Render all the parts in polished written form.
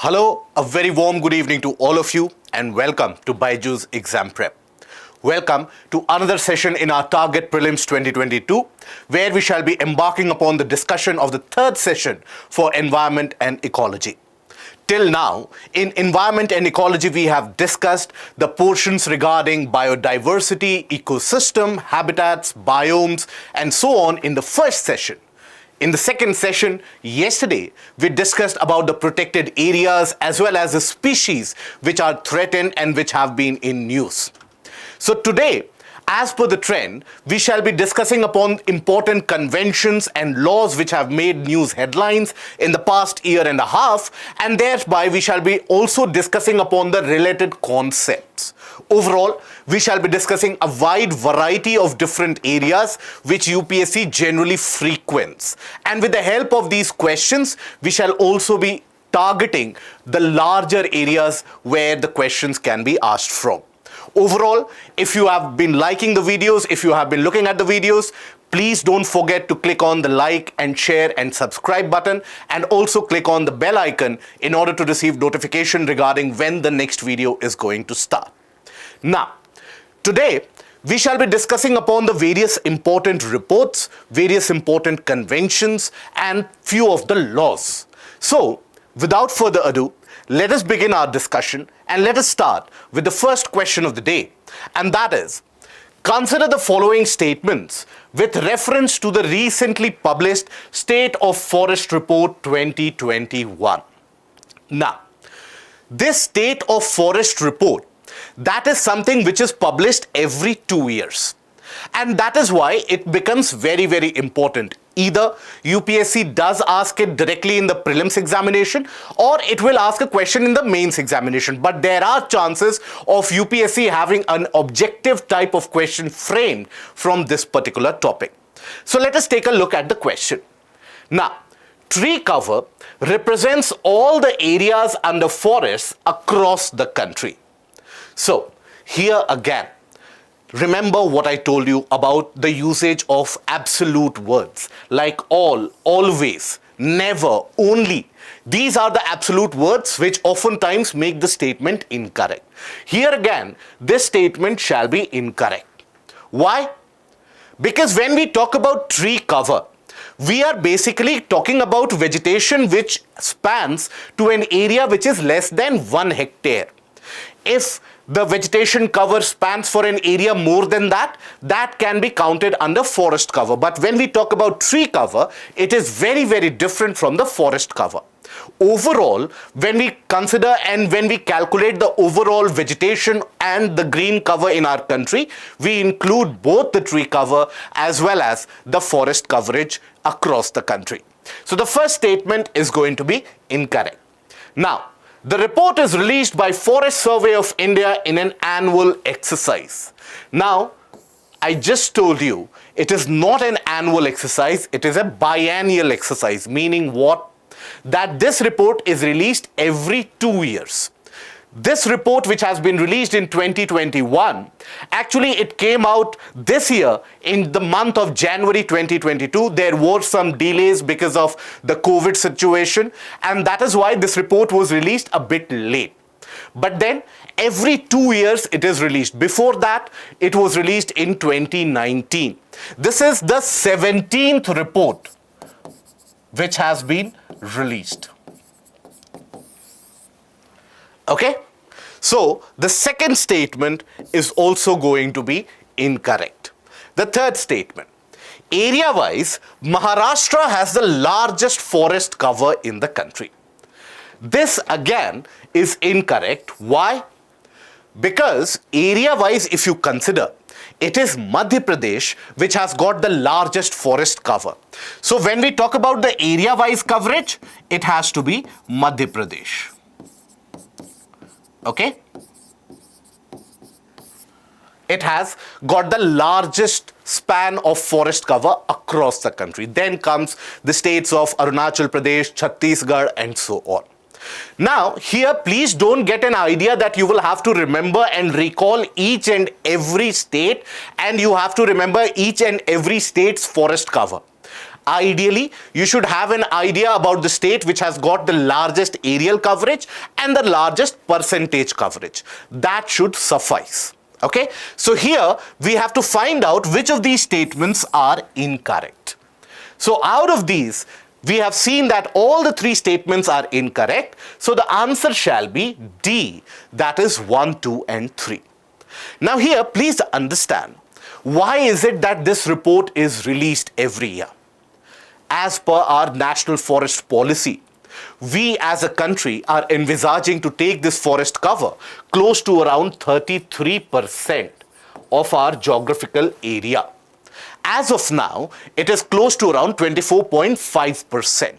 Hello, a very warm good evening to all of you and welcome to BYJU'S Exam Prep. Welcome to another session in our Target Prelims 2022 where we shall be embarking upon the discussion of the third session for Environment and Ecology. Till now, in Environment and Ecology, we have discussed the portions regarding biodiversity, ecosystem, habitats, biomes, and so on in the first session. In the second session, yesterday, we discussed about the protected areas as well as the species which are threatened and which have been in news. So today, as per the trend, we shall be discussing upon important conventions and laws which have made news headlines in the past year and a half, and thereby we shall be also discussing upon the related concepts. Overall, we shall be discussing a wide variety of different areas which UPSC generally frequents. And with the help of these questions, we shall also be targeting the larger areas where the questions can be asked from. Overall, if you have been liking the videos, if you have been looking at the videos, please don't forget to click on the like and share and subscribe button and also click on the bell icon in order to receive notification regarding when the next video is going to start. Now, today we shall be discussing upon the various important reports, various important conventions and few of the laws. So, without further ado, let us begin our discussion and let us start with the first question of the day, and that is, consider the following statements with reference to the recently published State of Forest Report 2021. Now, this State of Forest Report, that is something which is published every 2 years. And that is why it becomes very, very important. Either UPSC does ask it directly in the prelims examination or it will ask a question in the mains examination. But there are chances of UPSC having an objective type of question framed from this particular topic. So let us take a look at the question. Now, tree cover represents all the areas under forests across the country. So here again, remember what I told you about the usage of absolute words like all, always, never, only. These are the absolute words which oftentimes make the statement incorrect. Here again, this statement shall be incorrect. Why? Because when we talk about tree cover, we are basically talking about vegetation which spans to an area which is less than 1 hectare. If the vegetation cover spans for an area more than that, that can be counted under forest cover. But when we talk about tree cover, it is very, very different from the forest cover. Overall, when we consider and when we calculate the overall vegetation and the green cover in our country, we include both the tree cover as well as the forest coverage across the country. So the first statement is going to be incorrect. Now, the report is released by Forest Survey of India in an annual exercise. Now, I just told you it is not an annual exercise, it is a biennial exercise, meaning what? That this report is released every 2 years. This report, which has been released in 2021, actually it came out this year in the month of January 2022. There were some delays because of the COVID situation, and that is why this report was released a bit late. But then every 2 years it is released. Before that, it was released in 2019. This is the 17th report which has been released. Okay, so the second statement is also going to be incorrect. The third statement, area-wise, Maharashtra has the largest forest cover in the country. This again is incorrect. Why? Because area-wise, if you consider, it is Madhya Pradesh which has got the largest forest cover. So when we talk about the area-wise coverage, it has to be Madhya Pradesh. Okay, it has got the largest span of forest cover across the country. Then comes the states of Arunachal Pradesh, Chhattisgarh and so on. Now here please don't get an idea that you will have to remember and recall each and every state and you have to remember each and every state's forest cover. ideally, you should have an idea about the state which has got the largest aerial coverage and the largest percentage coverage. That should suffice. Okay, so here we have to find out which of these statements are incorrect. So out of these, we have seen that all the three statements are incorrect. So the answer shall be D, that is 1, 2, and 3. Now here, please understand, why is it that this report is released every year? As per our national forest policy, we as a country are envisaging to take this forest cover close to around 33% of our geographical area. As of now, it is close to around 24.5%.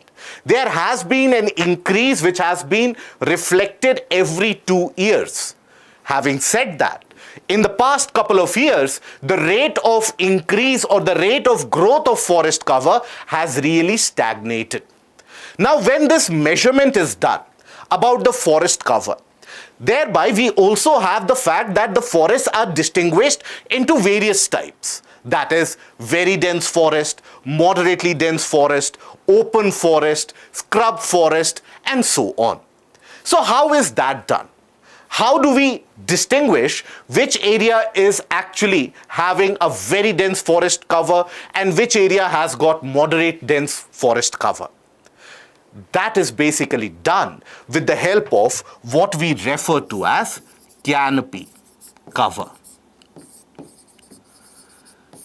There has been an increase which has been reflected every 2 years. Having said that, in the past couple of years, the rate of increase or the rate of growth of forest cover has really stagnated. Now, when this measurement is done about the forest cover, thereby we also have the fact that the forests are distinguished into various types. That is, very dense forest, moderately dense forest, open forest, scrub forest, and so on. So how is that done? How do we distinguish which area is actually having a very dense forest cover and which area has got moderate dense forest cover? That is basically done with the help of what we refer to as canopy cover.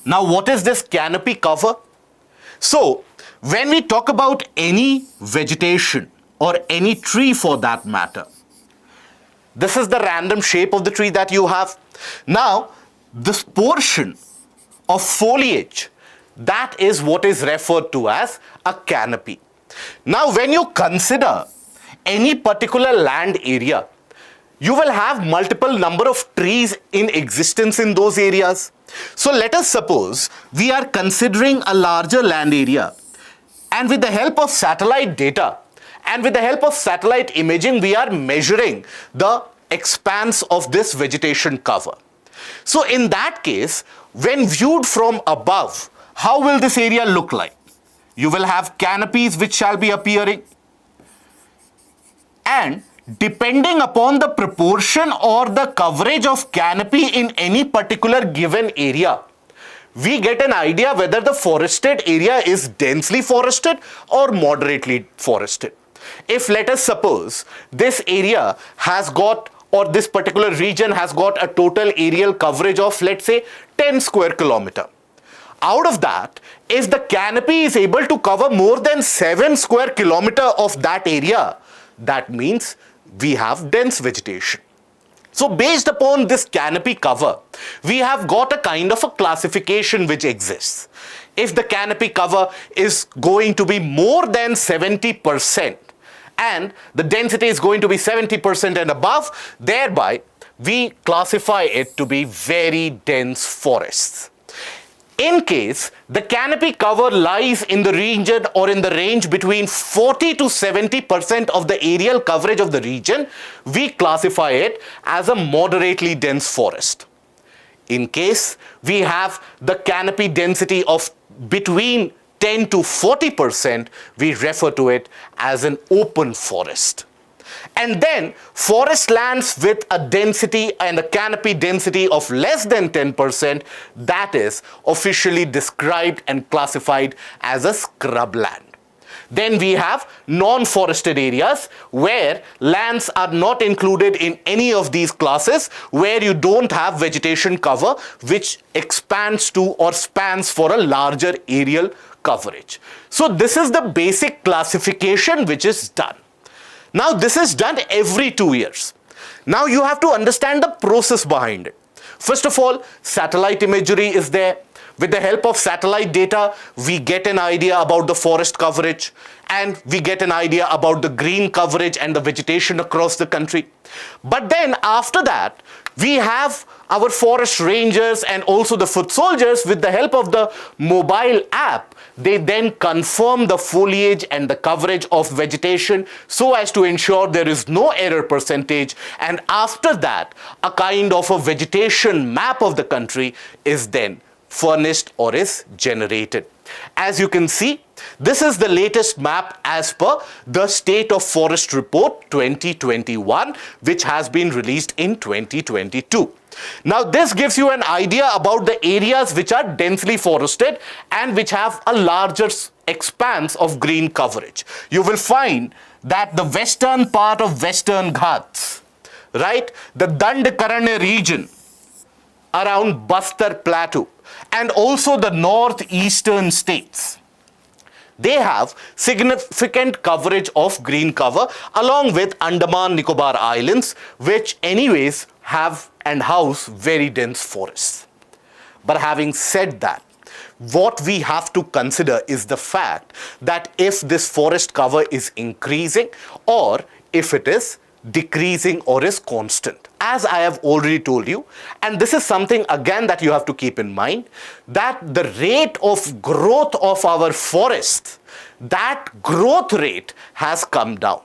Now, what is this canopy cover? So, when we talk about any vegetation or any tree for that matter, this is the random shape of the tree that you have. Now, this portion of foliage, that is what is referred to as a canopy. Now, when you consider any particular land area, you will have multiple number of trees in existence in those areas. So let us suppose we are considering a larger land area, and with the help of satellite data and with the help of satellite imaging, we are measuring the expanse of this vegetation cover. So in that case, when viewed from above, how will this area look like? You will have canopies which shall be appearing, and depending upon the proportion or the coverage of canopy in any particular given area, we get an idea whether the forested area is densely forested or moderately forested. If, let us suppose, this area has got, or this particular region has got a total aerial coverage of, let's say, 10 square kilometer. Out of that, if the canopy is able to cover more than 7 square kilometer of that area, that means we have dense vegetation. So based upon this canopy cover, we have got a kind of a classification which exists. If the canopy cover is going to be more than 70% and the density is going to be 70% and above, thereby we classify it to be very dense forests. In case the canopy cover lies in the region or in the range between 40 to 70% of the aerial coverage of the region, we classify it as a moderately dense forest. In case we have the canopy density of between 10 to 40%, we refer to it as an open forest. And then forest lands with a density and a canopy density of less than 10%, that is officially described and classified as a scrubland. Then we have non-forested areas where lands are not included in any of these classes, where you don't have vegetation cover which expands to or spans for a larger aerial coverage. So this is the basic classification which is done. Now this is done every 2 years. Now you have to understand the process behind it. First of all, satellite imagery is there. With the help of satellite data, we get an idea about the forest coverage and we get an idea about the green coverage and the vegetation across the country. But then after that, we have our forest rangers and also the foot soldiers. With the help of the mobile app, they then confirm the foliage and the coverage of vegetation so as to ensure there is no error percentage. And after that, a kind of a vegetation map of the country is then furnished or is generated. As you can see, This is the latest map as per the State of Forest Report 2021, which has been released in 2022. Now, this gives you an idea about the areas which are densely forested and which have a larger expanse of green coverage. You will find that the western part of Western Ghats, right, the Dandakaranya region around Bastar Plateau, and also the northeastern states, they have significant coverage of green cover, along with Andaman Nicobar Islands, which anyways have and house very dense forests. But having said that, what we have to consider is the fact that if this forest cover is increasing or if it is decreasing or is constant. As I have already told you, and this is something again that you have to keep in mind, that the rate of growth of our forests, that growth rate has come down.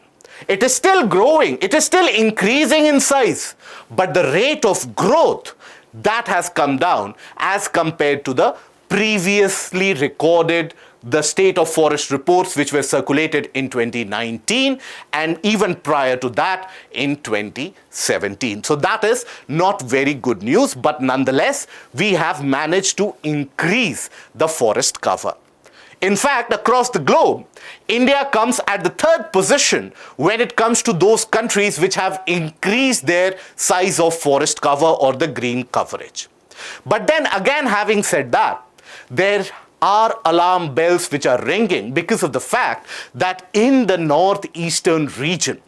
It is still growing, it is still increasing in size, but the rate of growth, that has come down as compared to the previously recorded the State of Forest reports which were circulated in 2019 and even prior to that in 2017. So that is not very good news, but nonetheless, we have managed to increase the forest cover. In fact, across the globe, India comes at the third position when it comes to those countries which have increased their size of forest cover or the green coverage. But then again, having said that, there are alarm bells which are ringing because of the fact that in the northeastern region,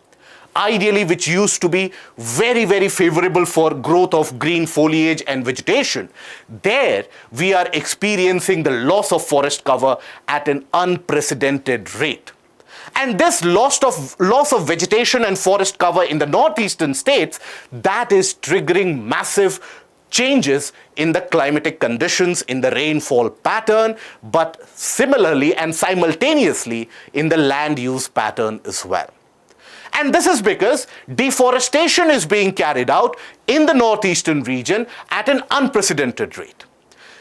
ideally which used to be very, very favorable for growth of green foliage and vegetation, there we are experiencing the loss of forest cover at an unprecedented rate. And this loss of vegetation and forest cover in the northeastern states, that is triggering massive changes in the climatic conditions, in the rainfall pattern, but similarly and simultaneously in the land use pattern as well. And this is because deforestation is being carried out in the northeastern region at an unprecedented rate.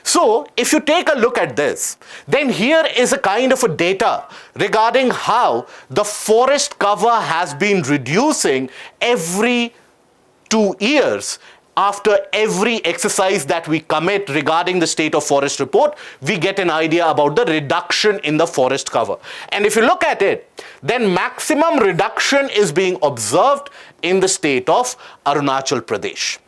So, if you take a look at this, then here is a kind of a data regarding how the forest cover has been reducing every 2 years. After every exercise that we commit regarding the State of Forest report, we get an idea about the reduction in the forest cover. And if you look at it, then maximum reduction is being observed in the state of Arunachal Pradesh.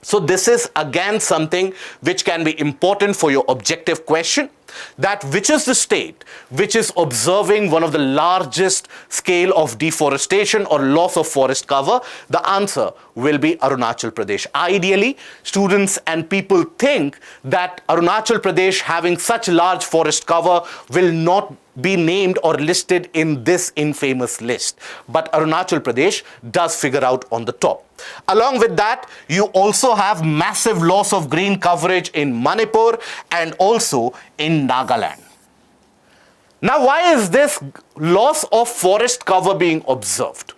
So this is again something which can be important for your objective question, that which is the state which is observing one of the largest scale of deforestation or loss of forest cover. The answer will be Arunachal Pradesh. Ideally, students and people think that Arunachal Pradesh having such large forest cover will not be named or listed in this infamous list. But Arunachal Pradesh does figure out on the top. Along with that, you also have massive loss of green coverage in Manipur and also in Nagaland. Now, why is this loss of forest cover being observed?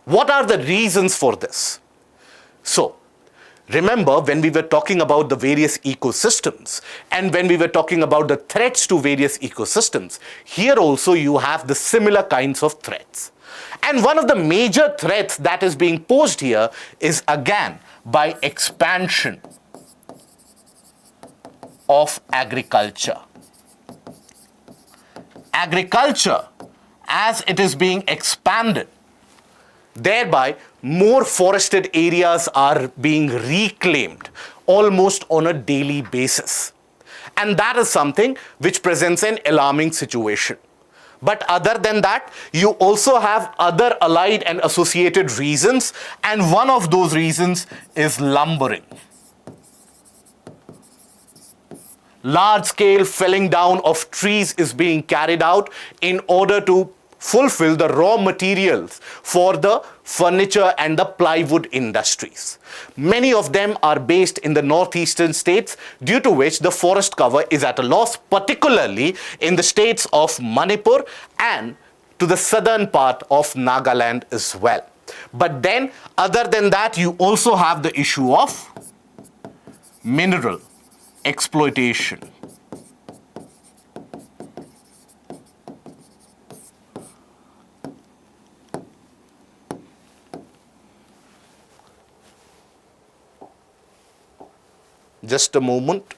What are the reasons for this? So, remember when we were talking about the various ecosystems and when we were talking about the threats to various ecosystems, here also you have the similar kinds of threats. And one of the major threats that is being posed here is again by expansion of agriculture. Agriculture, as it is being expanded, thereby more forested areas are being reclaimed almost on a daily basis. And that is something which presents an alarming situation. But other than that, you also have other allied and associated reasons, and one of those reasons is lumbering. Large-scale felling down of trees is being carried out in order to fulfill the raw materials for the furniture and the plywood industries. Many of them are based in the northeastern states, due to which the forest cover is at a loss, particularly in the states of Manipur and to the southern part of Nagaland as well. But then, other than that, you also have the issue of mineral exploitation. Just a moment.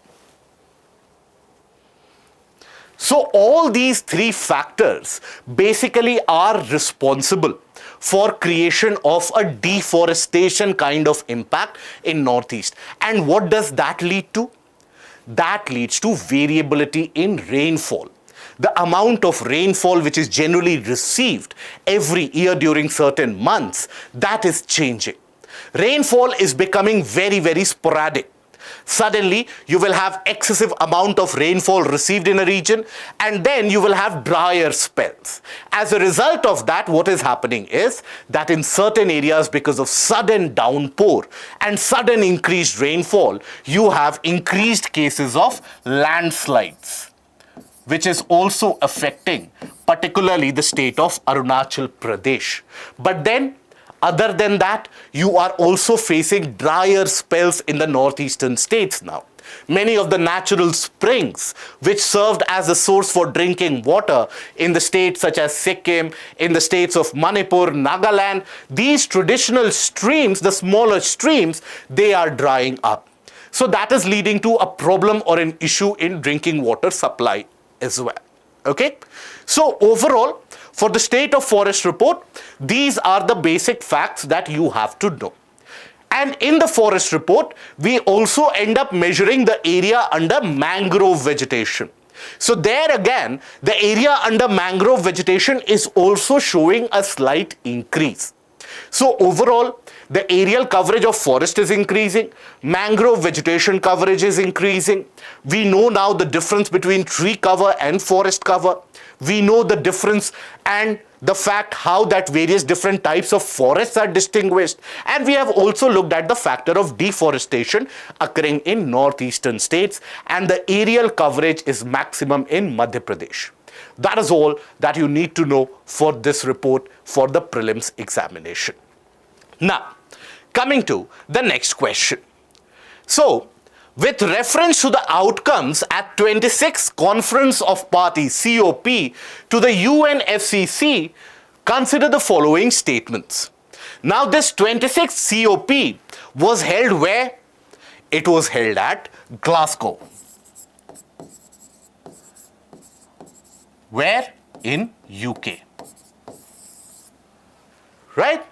So all these three factors basically are responsible for creation of a deforestation kind of impact in Northeast. And what does that lead to? That leads to variability in rainfall. The amount of rainfall which is generally received every year during certain months, that is changing. Rainfall is becoming very, very sporadic. Suddenly, you will have excessive amount of rainfall received in a region, and then you will have drier spells. As a result of that, what is happening is that in certain areas, because of sudden downpour and sudden increased rainfall, you have increased cases of landslides, which is also affecting particularly the state of Arunachal Pradesh. But then, other than that, you are also facing drier spells in the northeastern states now. Many of the natural springs which served as a source for drinking water in the states such as Sikkim, in the states of Manipur, Nagaland, these traditional streams, the smaller streams, they are drying up. So that is leading to a problem or an issue in drinking water supply as well. Okay? So overall, for the state of forest report, these are the basic facts that you have to know. And in the forest report, we also end up measuring the area under mangrove vegetation. So there again, the area under mangrove vegetation is also showing a slight increase. So overall, the aerial coverage of forest is increasing, mangrove vegetation coverage is increasing. We know now the difference between tree cover and forest cover. We know the difference and the fact how that various different types of forests are distinguished. And we have also looked at the factor of deforestation occurring in northeastern states, and the aerial coverage is maximum in Madhya Pradesh. That is all that you need to know for this report for the prelims examination. Now, coming to the next question. So, with reference to the outcomes at 26th Conference of Parties COP to the UNFCCC, consider the following statements. Now, this 26th COP was held where? It was held at Glasgow. Where? In UK. Right?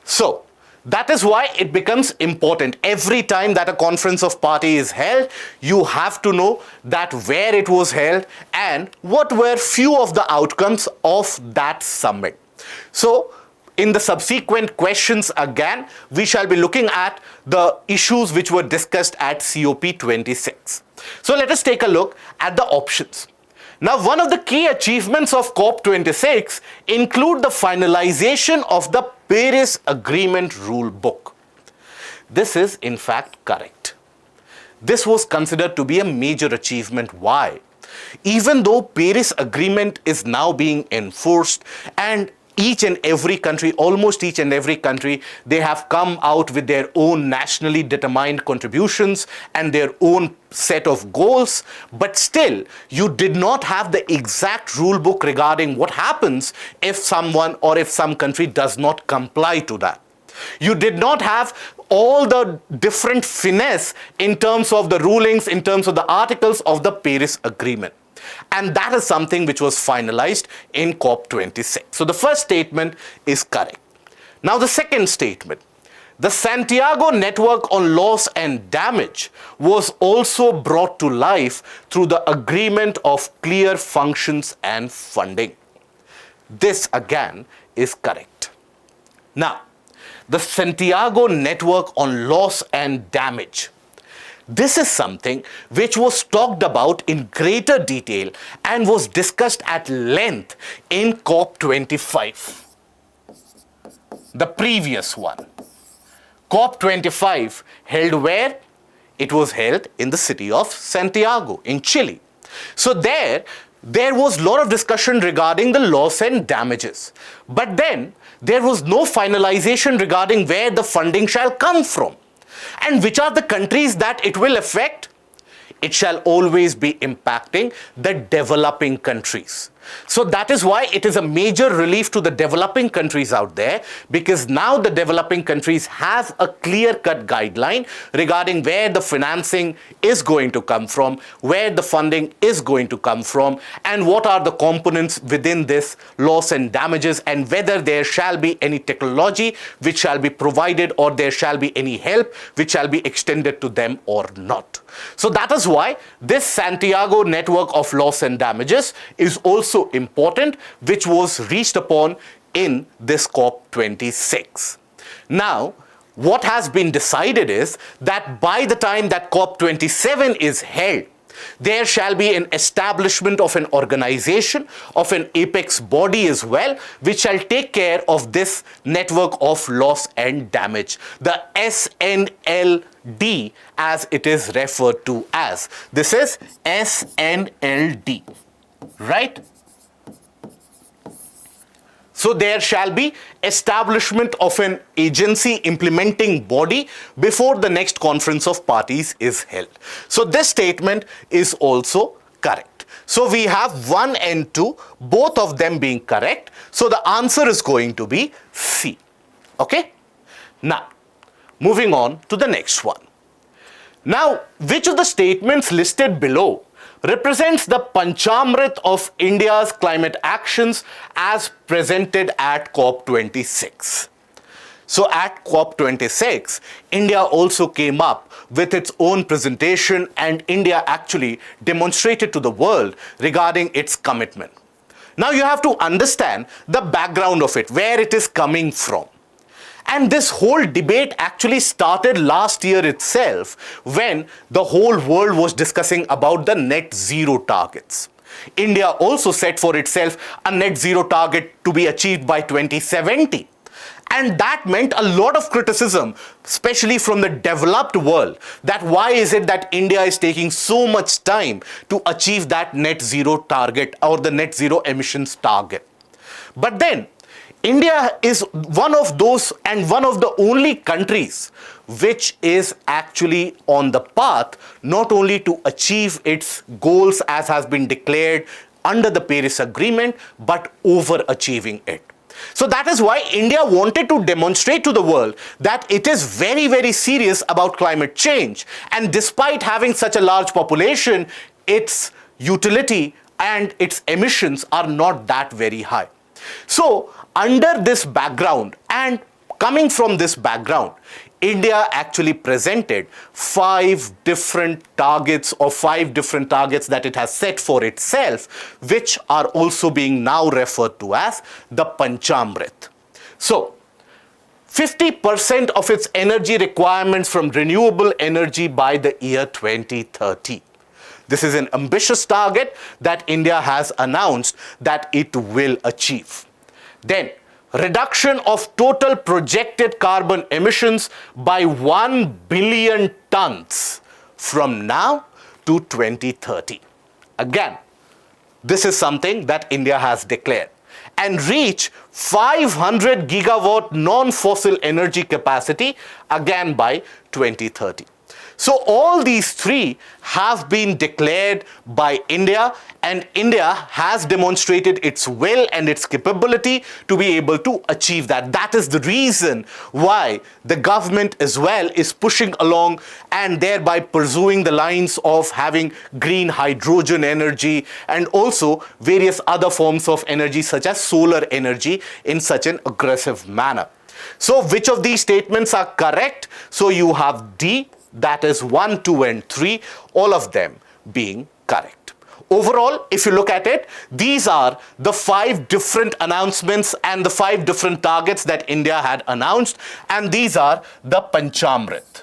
So, that is why it becomes important. Every time that a conference of party is held, you have to know that where it was held and what were few of the outcomes of that summit. So, in the subsequent questions again, we shall be looking at the issues which were discussed at COP26. So, let us take a look at the options. Now, one of the key achievements of COP26 include the finalization of the Paris Agreement rule book. This is in fact correct. This was considered to be a major achievement. Why? Even though Paris Agreement is now being enforced and each and every country, almost each and every country, they have come out with their own nationally determined contributions and their own set of goals, but still, you did not have the exact rule book regarding what happens if someone or if some country does not comply to that. You did not have all the different finesse in terms of the rulings, in terms of the articles of the Paris Agreement. And that is something which was finalized in COP26. So the first statement is correct. Now the second statement, the Santiago Network on Loss and Damage was also brought to life through the agreement of clear functions and funding. This again is correct. Now, the Santiago Network on Loss and Damage. This is something which was talked about in greater detail and was discussed at length in COP25, the previous one. COP25 held where? It was held in the city of Santiago in Chile. So there was a lot of discussion regarding the loss and damages. But then there was no finalization regarding where the funding shall come from. And which are the countries that it will affect? It shall always be impacting the developing countries. So that is why it is a major relief to the developing countries out there, because now the developing countries have a clear-cut guideline regarding where the financing is going to come from, where the funding is going to come from, and what are the components within this loss and damages, and whether there shall be any technology which shall be provided, or there shall be any help which shall be extended to them or not. So that is why this Santiago network of loss and damages is also important, which was reached upon in this COP26. Now, what has been decided is that by the time that COP27 is held, there shall be an establishment of an organization, of an apex body as well, which shall take care of this network of loss and damage, the SNLD as it is referred to as. This is SNLD, right? So there shall be establishment of an agency implementing body before the next conference of parties is held. So this statement is also correct. So we have 1 and 2, both of them being correct. So the answer is going to be C. Okay? Now, moving on to the next one. Now, which of the statements listed below represents the Panchamrit of India's climate actions as presented at COP26? So at COP26, India also came up with its own presentation, and India actually demonstrated to the world regarding its commitment. Now you have to understand the background of it, where it is coming from. And this whole debate actually started last year itself, when the whole world was discussing about the net zero targets. India also set for itself a net zero target to be achieved by 2070. And that meant a lot of criticism, especially from the developed world, that why is it that India is taking so much time to achieve that net zero target or the net zero emissions target. But then, India is one of those and one of the only countries which is actually on the path not only to achieve its goals as has been declared under the Paris Agreement, but overachieving it. So that is why India wanted to demonstrate to the world that it is very, very serious about climate change. And despite having such a large population, its utility and its emissions are not that very high. So under this background and coming from this background, India actually presented 5 different targets that it has set for itself, which are also being now referred to as the Panchamrit. So 50% of its energy requirements from renewable energy by the year 2030. This is an ambitious target that India has announced that it will achieve. Then, reduction of total projected carbon emissions by 1 billion tons from now to 2030. Again, this is something that India has declared. And reach 500 gigawatt non-fossil energy capacity again by 2030. So all these 3 have been declared by India, and India has demonstrated its will and its capability to be able to achieve that. That is the reason why the government as well is pushing along and thereby pursuing the lines of having green hydrogen energy and also various other forms of energy such as solar energy in such an aggressive manner. So which of these statements are correct? So you have D. That is 1, 2, and 3, all of them being correct. Overall, if you look at it, these are the 5 different announcements and the 5 different targets that India had announced, and these are the Panchamrit.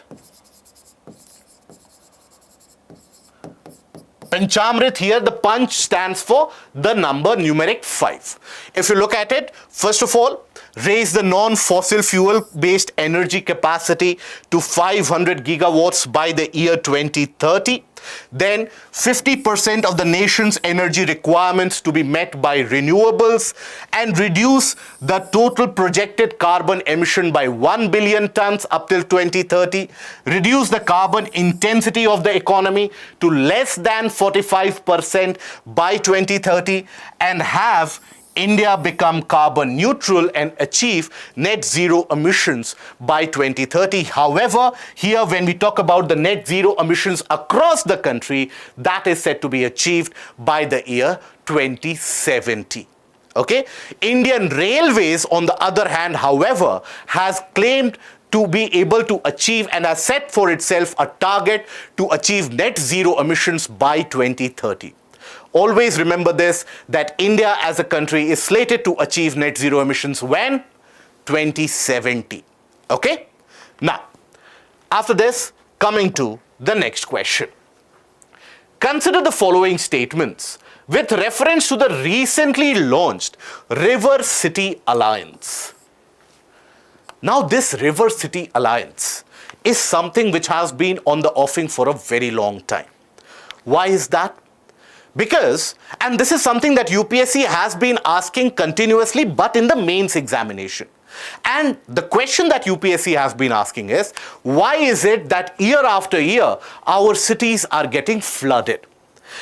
Panchamrit here, the Panch stands for the number numeric 5. If you look at it, first of all, raise the non-fossil fuel based energy capacity to 500 gigawatts by the year 2030. Then 50% of the nation's energy requirements to be met by renewables, and reduce the total projected carbon emission by 1 billion tons up till 2030, reduce the carbon intensity of the economy to less than 45% by 2030, and have India become carbon neutral and achieve net zero emissions by 2030. However, here when we talk about the net zero emissions across the country, that is said to be achieved by the year 2070. Okay? Indian Railways, on the other hand, however, has claimed to be able to achieve and has set for itself a target to achieve net zero emissions by 2030. Always remember this, that India as a country is slated to achieve net zero emissions when? 2070. Okay? Now, after this, coming to the next question. Consider the following statements with reference to the recently launched River City Alliance. Now, this River City Alliance is something which has been on the offing for a very long time. Why is that? Because, and this is something that UPSC has been asking continuously, but in the mains examination. And the question that UPSC has been asking is, why is it that year after year, our cities are getting flooded?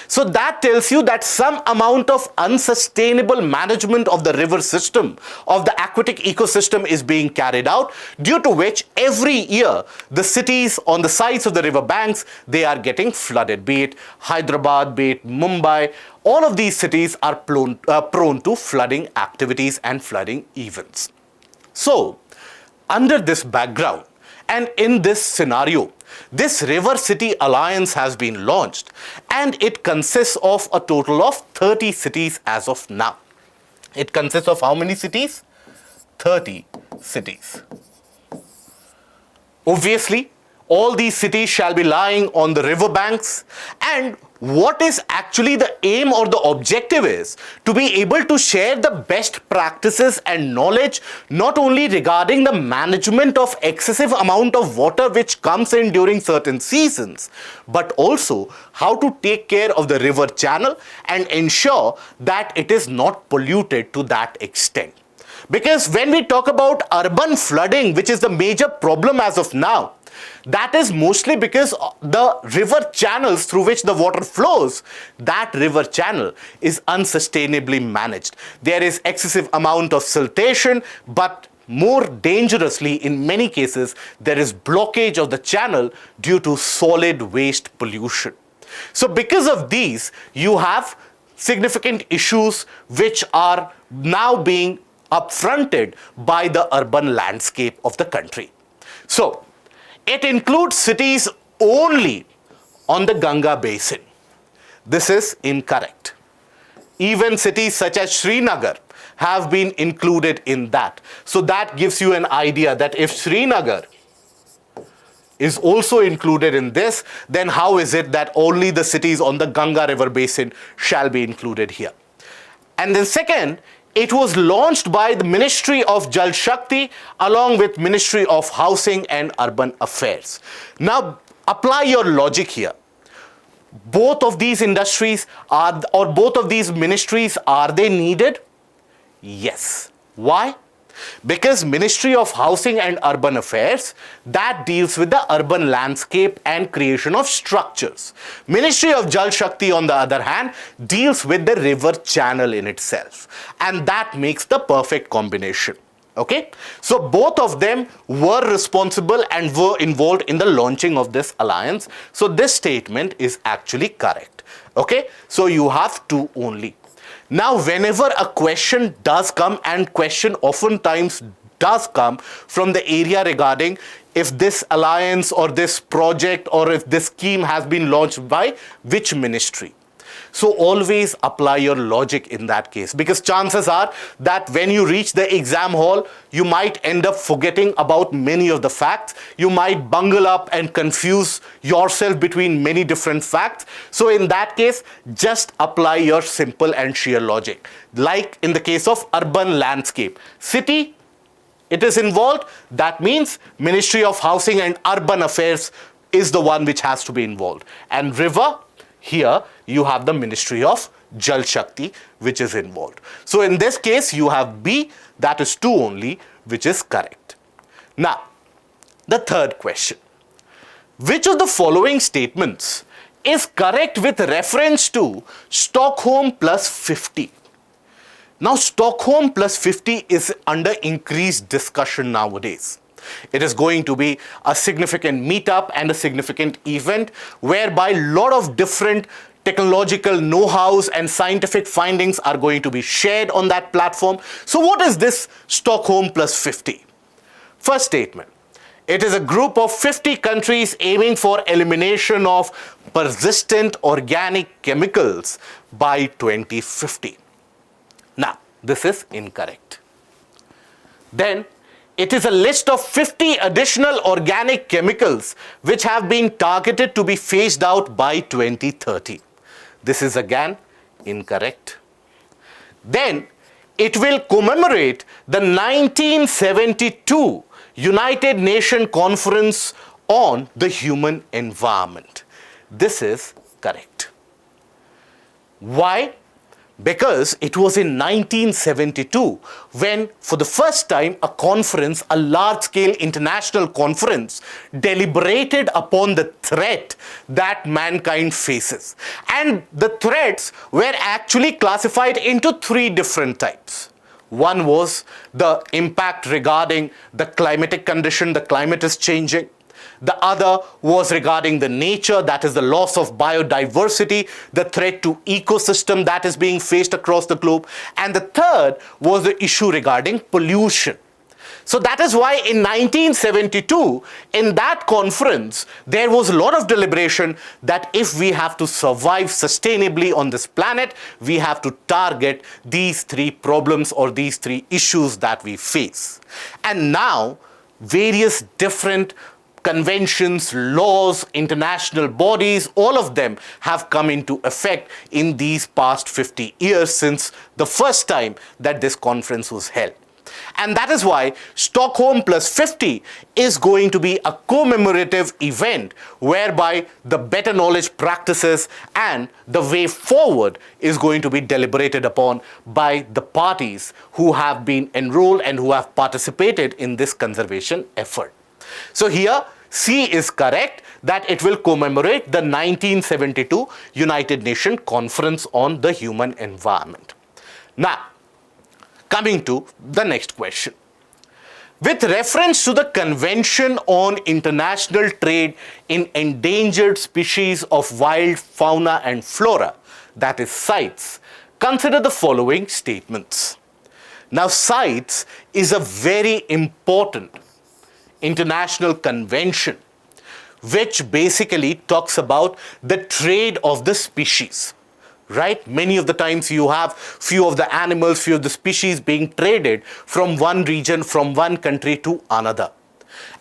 So that tells you that some amount of unsustainable management of the river system, of the aquatic ecosystem is being carried out, due to which every year the cities on the sides of the river banks, they are getting flooded, be it Hyderabad, be it Mumbai. All of these cities are prone to flooding activities and flooding events. So, under this background and in this scenario, this River City Alliance has been launched, and it consists of a total of 30 cities as of now. It consists of how many cities? 30 cities. Obviously, all these cities shall be lying on the river banks, and what is actually the aim or the objective is to be able to share the best practices and knowledge, not only regarding the management of excessive amount of water which comes in during certain seasons, but also how to take care of the river channel and ensure that it is not polluted to that extent. Because when we talk about urban flooding, which is the major problem as of now, that is mostly because the river channels through which the water flows, that river channel is unsustainably managed. There is excessive amount of siltation, but more dangerously, in many cases, there is blockage of the channel due to solid waste pollution. So because of these, you have significant issues which are now being upfronted by the urban landscape of the country. So, it includes cities only on the Ganga basin. This is incorrect. Even cities such as Srinagar have been included in that. So that gives you an idea that if Srinagar is also included in this, then how is it that only the cities on the Ganga river basin shall be included here? And then second, it was launched by the Ministry of Jal Shakti along with Ministry of Housing and Urban Affairs. Now, apply your logic here. Both of these industries are, or both of these ministries, are they needed? Yes. Why? Because Ministry of Housing and Urban Affairs, that deals with the urban landscape and creation of structures. Ministry of Jal Shakti, on the other hand, deals with the river channel in itself. And that makes the perfect combination. Okay? So both of them were responsible and were involved in the launching of this alliance. So this statement is actually correct. Okay? So you have two only. Now, whenever a question does come, and question oftentimes does come from the area regarding if this alliance or this project or if this scheme has been launched by which ministry. So always apply your logic in that case, because chances are that when you reach the exam hall, you might end up forgetting about many of the facts. You might bungle up and confuse yourself between many different facts. So in that case, just apply your simple and sheer logic. Like in the case of urban landscape, city it is involved, that means Ministry of Housing and Urban Affairs is the one which has to be involved. And river, here you have the Ministry of Jal Shakti which is involved. So in this case you have B, that is 2 only, which is correct. Now, the third question. Which of the following statements is correct with reference to Stockholm plus 50? Now, Stockholm plus 50 is under increased discussion nowadays. It is going to be a significant meetup and a significant event whereby a lot of different technological know-hows and scientific findings are going to be shared on that platform. So what is this Stockholm plus 50? First statement. It is a group of 50 countries aiming for elimination of persistent organic chemicals by 2050. Now, this is incorrect. Then, it is a list of 50 additional organic chemicals which have been targeted to be phased out by 2030. This is again incorrect. Then, it will commemorate the 1972 United Nations Conference on the Human Environment. This is correct. Why? Because it was in 1972 when, for the first time, a conference, a large-scale international conference, deliberated upon the threat that mankind faces. And the threats were actually classified into 3 different types. One was the impact regarding the climatic condition, the climate is changing. The other was regarding the nature, that is the loss of biodiversity, the threat to ecosystem that is being faced across the globe. And the third was the issue regarding pollution. So that is why in 1972, in that conference, there was a lot of deliberation that if we have to survive sustainably on this planet, we have to target these 3 problems or these 3 issues that we face. And now, various different conventions, laws, international bodies, all of them have come into effect in these past 50 years since the first time that this conference was held. And that is why Stockholm plus 50 is going to be a commemorative event whereby the better knowledge practices and the way forward is going to be deliberated upon by the parties who have been enrolled and who have participated in this conservation effort. So here C is correct, that it will commemorate the 1972 United Nations Conference on the Human Environment. Now, coming to the next question. With reference to the Convention on International Trade in Endangered Species of Wild Fauna and Flora, that is CITES, consider the following statements. Now, CITES is a very important international convention which basically talks about the trade of the species. Right? Many of the times you have few of the animals, few of the species being traded from one region, from one country to another.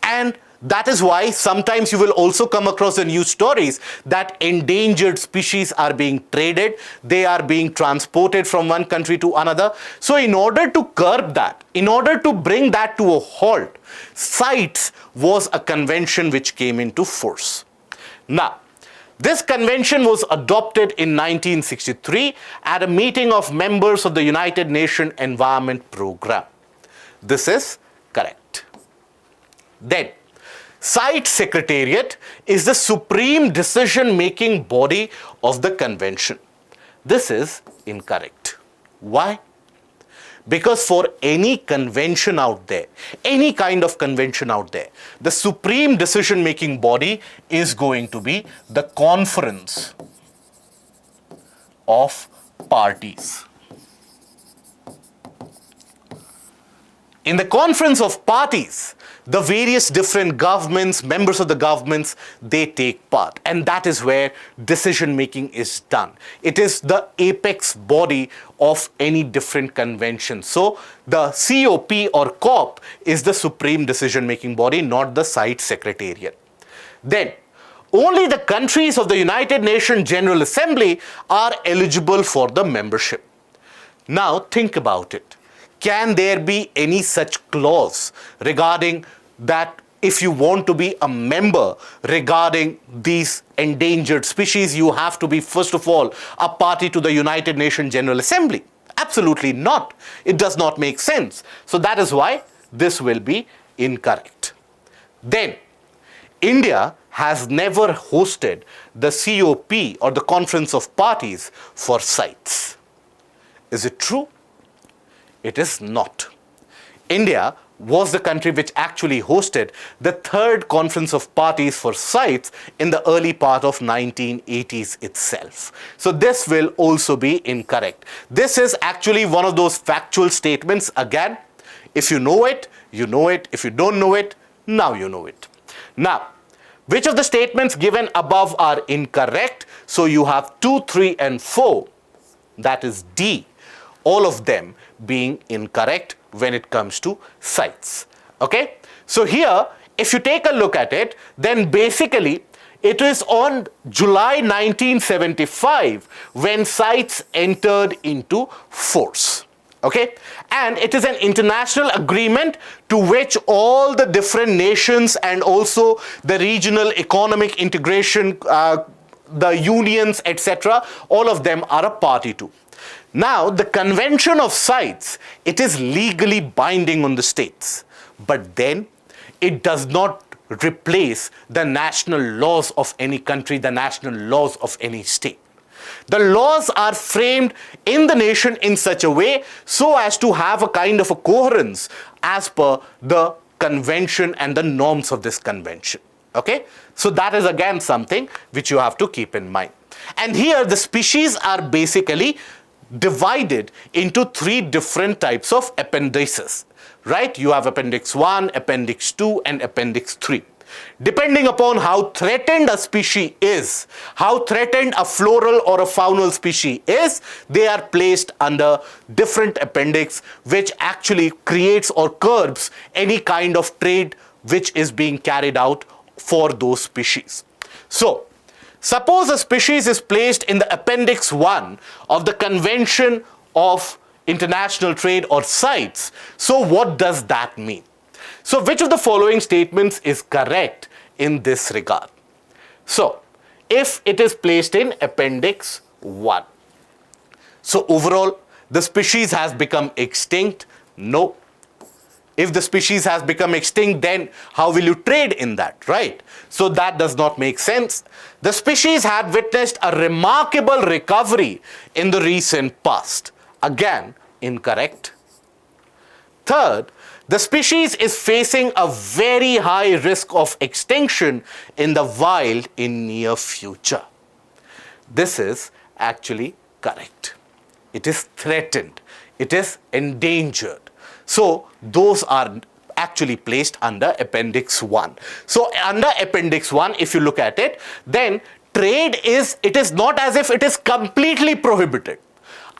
And that is why sometimes you will also come across the news stories that endangered species are being traded, they are being transported from one country to another. So in order to curb that, in order to bring that to a halt, CITES was a convention which came into force. Now, this convention was adopted in 1963 at a meeting of members of the United Nations Environment Programme. This is correct. Then, CITES Secretariat is the supreme decision-making body of the convention. This is incorrect. Why? Because for any convention out there, any kind of convention out there, the supreme decision-making body is going to be the Conference of Parties. In the Conference of Parties, the various different governments, members of the governments, they take part. And that is where decision making is done. It is the apex body of any different convention. So the COP or COP is the supreme decision making body, not the CITES Secretariat. Then, only the countries of the United Nations General Assembly are eligible for the membership. Now think about it. can there be any such clause regarding that if you want to be a member regarding these endangered species, you have to be, first of all, a party to the United Nations General Assembly? Absolutely not. It does not make sense. So that is why this will be incorrect. Then, India has never hosted the COP or the Conference of Parties for CITES. Is it true? It is not. India was the country which actually hosted the third Conference of Parties for CITES in the early part of 1980s itself. So this will also be incorrect. This is actually one of those factual statements. Again, if you know it, you know it. If you don't know it, now you know it. Now, which of the statements given above are incorrect? So you have 2, 3, and 4. That is D. All of them being incorrect when it comes to CITES. Okay? So here, if you take a look at it, then basically it is on July 1975 when CITES entered into force. Okay? And it is an international agreement to which all the different nations and also the regional economic integration, the unions, etc., all of them are a party to. Now, the Convention of CITES, it is legally binding on the states, but then it does not replace the national laws of any country, the national laws of any state. The laws are framed in the nation in such a way so as to have a kind of a coherence as per the convention and the norms of this convention. Okay? So that is again something which you have to keep in mind. And here the species are basically divided into 3 different types of appendices, right? You have Appendix I, Appendix II, and Appendix III. Depending upon how threatened a species is, how threatened a floral or a faunal species is, they are placed under different appendix which actually creates or curbs any kind of trade which is being carried out for those species. So, suppose a species is placed in the Appendix I of the Convention of International Trade or CITES. So what does that mean? So which of the following statements is correct in this regard? So if it is placed in Appendix I, so overall the species has become extinct? No. If the species has become extinct, then how will you trade in that, right? So that does not make sense. The species had witnessed a remarkable recovery in the recent past. Again, incorrect. Third, the species is facing a very high risk of extinction in the wild in near future. This is actually correct. It is threatened. It is endangered. So those are actually placed under Appendix I. So under Appendix I, if you look at it, then trade it is not as if it is completely prohibited.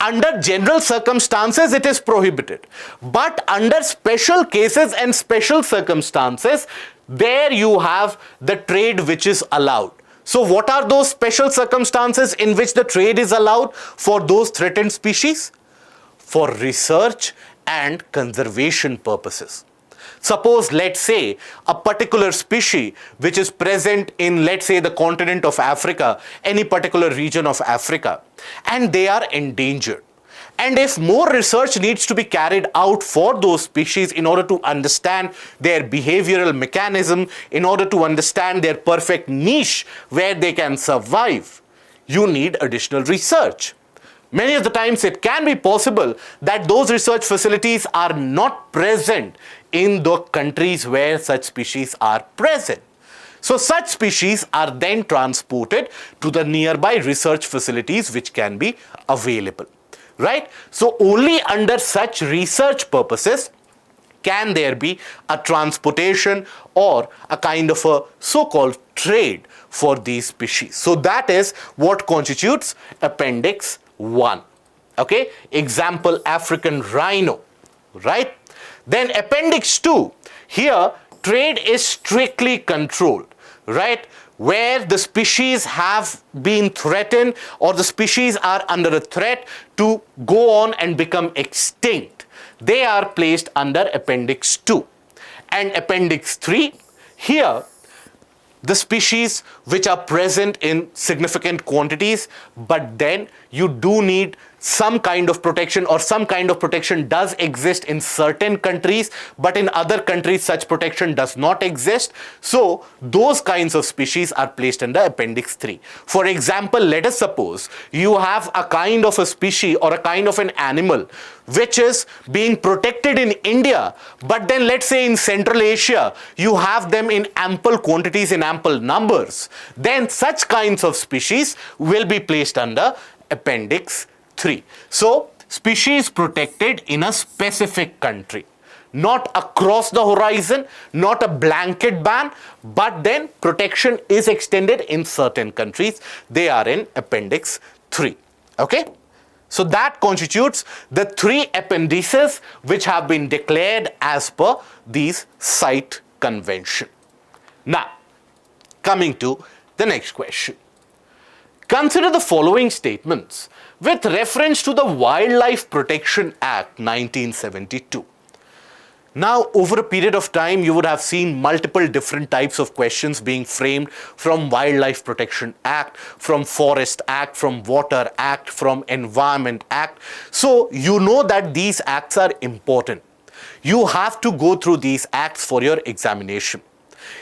Under general circumstances, it is prohibited. But under special cases and special circumstances, there you have the trade which is allowed. So what are those special circumstances in which the trade is allowed for those threatened species? For research and conservation purposes. Suppose, let's say, a particular species which is present in, let's say, the continent of Africa, any particular region of Africa, and they are endangered. And if more research needs to be carried out for those species in order to understand their behavioral mechanism, in order to understand their perfect niche where they can survive, you need additional research. Many of the times it can be possible that those research facilities are not present in the countries where such species are present. So such species are then transported to the nearby research facilities which can be available, right? So only under such research purposes can there be a transportation or a kind of a so-called trade for these species. So that is what constitutes Appendix I. Okay, example African rhino, right? Then Appendix II, here trade is strictly controlled, right? Where the species have been threatened or the species are under a threat to go on and become extinct, they are placed under Appendix II. And Appendix III, here, the species which are present in significant quantities, but then you do need some kind of protection, or some kind of protection does exist in certain countries, but in other countries such protection does not exist. So those kinds of species are placed under Appendix III. For example, let us suppose you have a kind of a species or a kind of an animal which is being protected in India, but then let's say in Central Asia you have them in ample quantities, in ample numbers, then such kinds of species will be placed under Appendix III. So, species protected in a specific country, not across the horizon, not a blanket ban, but then protection is extended in certain countries. They are in Appendix III. Okay? So that constitutes the 3 appendices which have been declared as per these CITE convention. Now, coming to the next question. Consider the following statements with reference to the Wildlife Protection Act 1972. Now, over a period of time, you would have seen multiple different types of questions being framed from Wildlife Protection Act, from Forest Act, from Water Act, from Environment Act. So, you know that these acts are important. You have to go through these acts for your examination.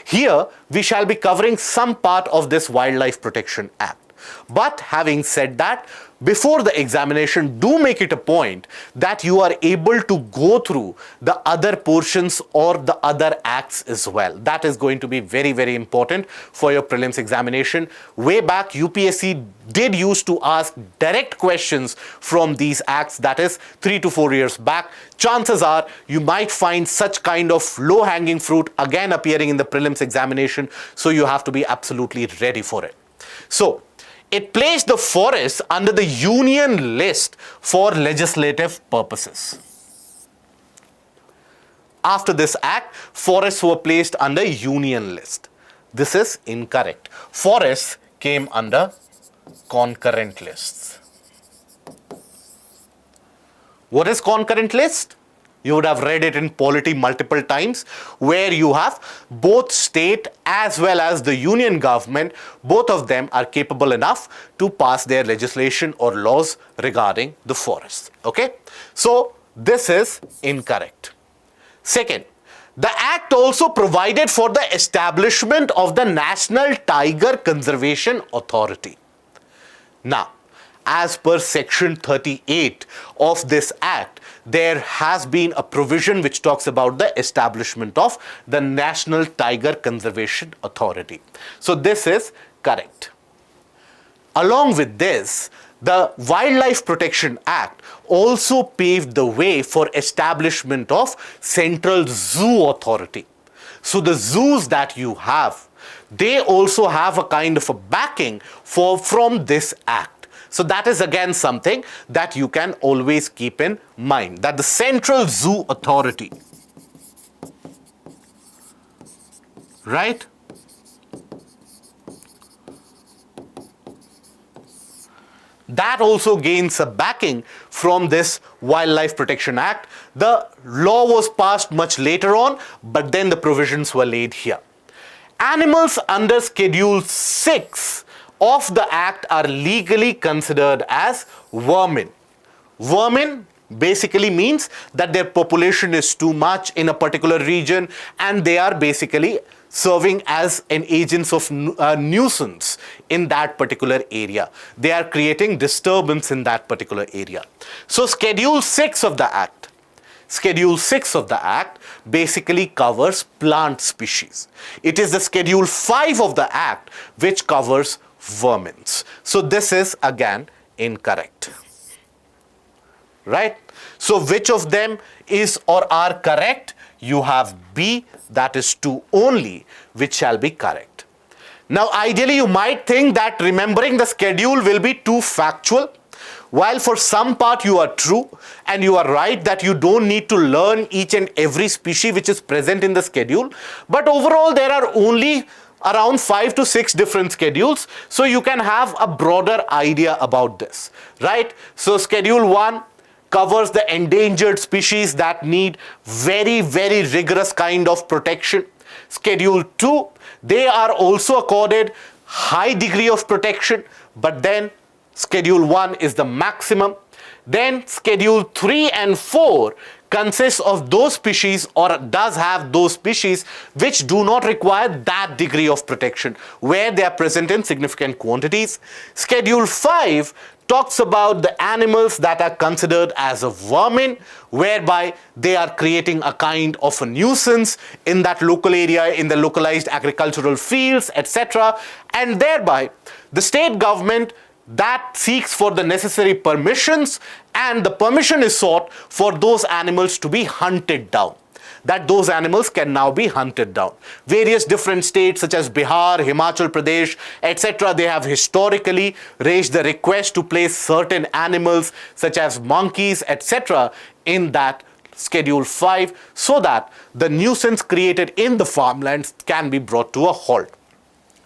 Here, we shall be covering some part of this Wildlife Protection Act. But having said that, before the examination, do make it a point that you are able to go through the other portions or the other acts as well. That is going to be very, very important for your prelims examination. Way back, UPSC did used to ask direct questions from these acts, that is 3 to 4 years back. Chances are you might find such kind of low-hanging fruit again appearing in the prelims examination, so you have to be absolutely ready for it. So, it placed the forests under the union list for legislative purposes. After this act, forests were placed under union list. This is incorrect. Forests came under concurrent lists. What is concurrent list? You would have read it in polity multiple times, where you have both state as well as the union government, both of them are capable enough to pass their legislation or laws regarding the forests. Okay? So, this is incorrect. Second, the act also provided for the establishment of the National Tiger Conservation Authority. Now, as per section 38 of this act, there has been a provision which talks about the establishment of the National Tiger Conservation Authority. So this is correct. Along with this, the Wildlife Protection Act also paved the way for establishment of Central Zoo Authority. So the zoos that you have, they also have a kind of a backing from this act. So that is again something that you can always keep in mind, that the Central Zoo Authority, right, that also gains a backing from this Wildlife Protection Act. The law was passed much later on, but then the provisions were laid here. Animals under Schedule 6 of the Act are legally considered as vermin. Vermin basically means that their population is too much in a particular region and they are basically serving as an agents of nuisance in that particular area. They are creating disturbance in that particular area. So Schedule 6 of the Act, Schedule 6 of the Act basically covers plant species. It is the Schedule 5 of the Act which covers vermins. So this is again incorrect. Right? So which of them is or are correct? You have B, that is 2 only, which shall be correct. Now ideally you might think that remembering the schedule will be too factual. While for some part you are true and you are right that you don't need to learn each and every species which is present in the schedule, but overall there are only around 5 to 6 different schedules, so you can have a broader idea about this, right? So Schedule 1, covers the endangered species that need very, very rigorous kind of protection. Schedule 2, they are also accorded high degree of protection, but then Schedule 1 is the maximum. Then Schedule 3 and 4 consists of those species, or does have those species which do not require that degree of protection, where they are present in significant quantities. Schedule 5 talks about the animals that are considered as a vermin, whereby they are creating a kind of a nuisance in that local area, in the localized agricultural fields, etc. And thereby the state government that seeks for the necessary permissions, and the permission is sought for those animals to be hunted down. That those animals can now be hunted down. Various different states such as Bihar, Himachal Pradesh, etc., they have historically raised the request to place certain animals such as monkeys, etc., in that Schedule 5, so that the nuisance created in the farmlands can be brought to a halt.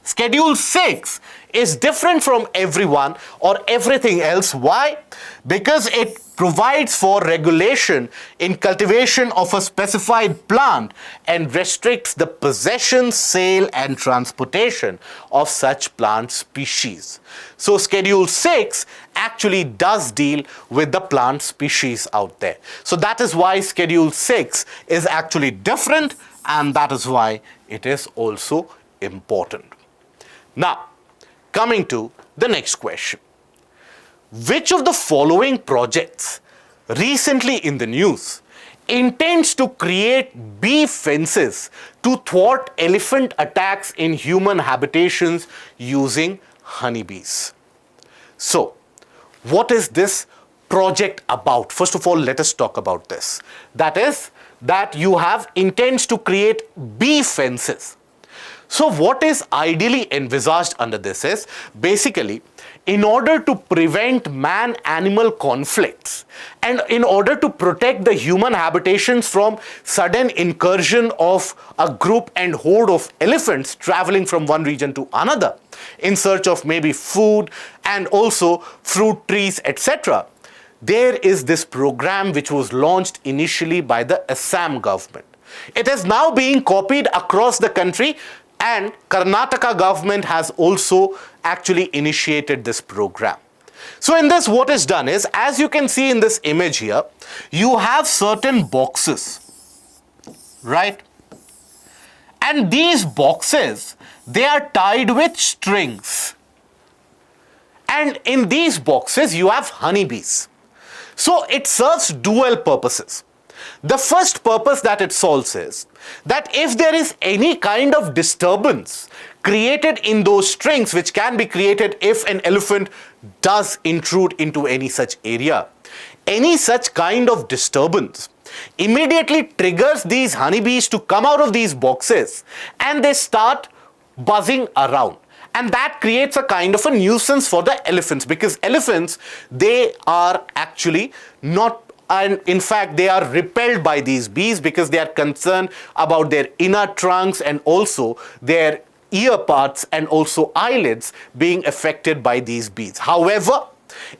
Schedule 6 is different from everyone or everything else. Why? Because it provides for regulation in cultivation of a specified plant and restricts the possession, sale and transportation of such plant species. So Schedule 6 actually does deal with the plant species out there. So that is why Schedule 6 is actually different, and that is why it is also important. Now, coming to the next question. Which of the following projects recently in the news intends to create bee fences to thwart elephant attacks in human habitations using honeybees? So, what is this project about? First of all, let us talk about this. That is, that you have intends to create bee fences. So what is ideally envisaged under this is, basically, in order to prevent man-animal conflicts and in order to protect the human habitations from sudden incursion of a group and horde of elephants traveling from one region to another in search of maybe food and also fruit trees, etc., there is this program which was launched initially by the Assam government. It is now being copied across the country, and Karnataka government has also actually initiated this program. So in this, what is done is, as you can see in this image here, you have certain boxes, right? And these boxes, they are tied with strings. And in these boxes, you have honeybees. So it serves dual purposes. The first purpose that it solves is that if there is any kind of disturbance created in those strings, which can be created if an elephant does intrude into any such area, any such kind of disturbance immediately triggers these honeybees to come out of these boxes and they start buzzing around. And that creates a kind of a nuisance for the elephants, because elephants, they are actually not, and in fact they are repelled by these bees because they are concerned about their inner trunks and also their ear parts and also eyelids being affected by these bees. However,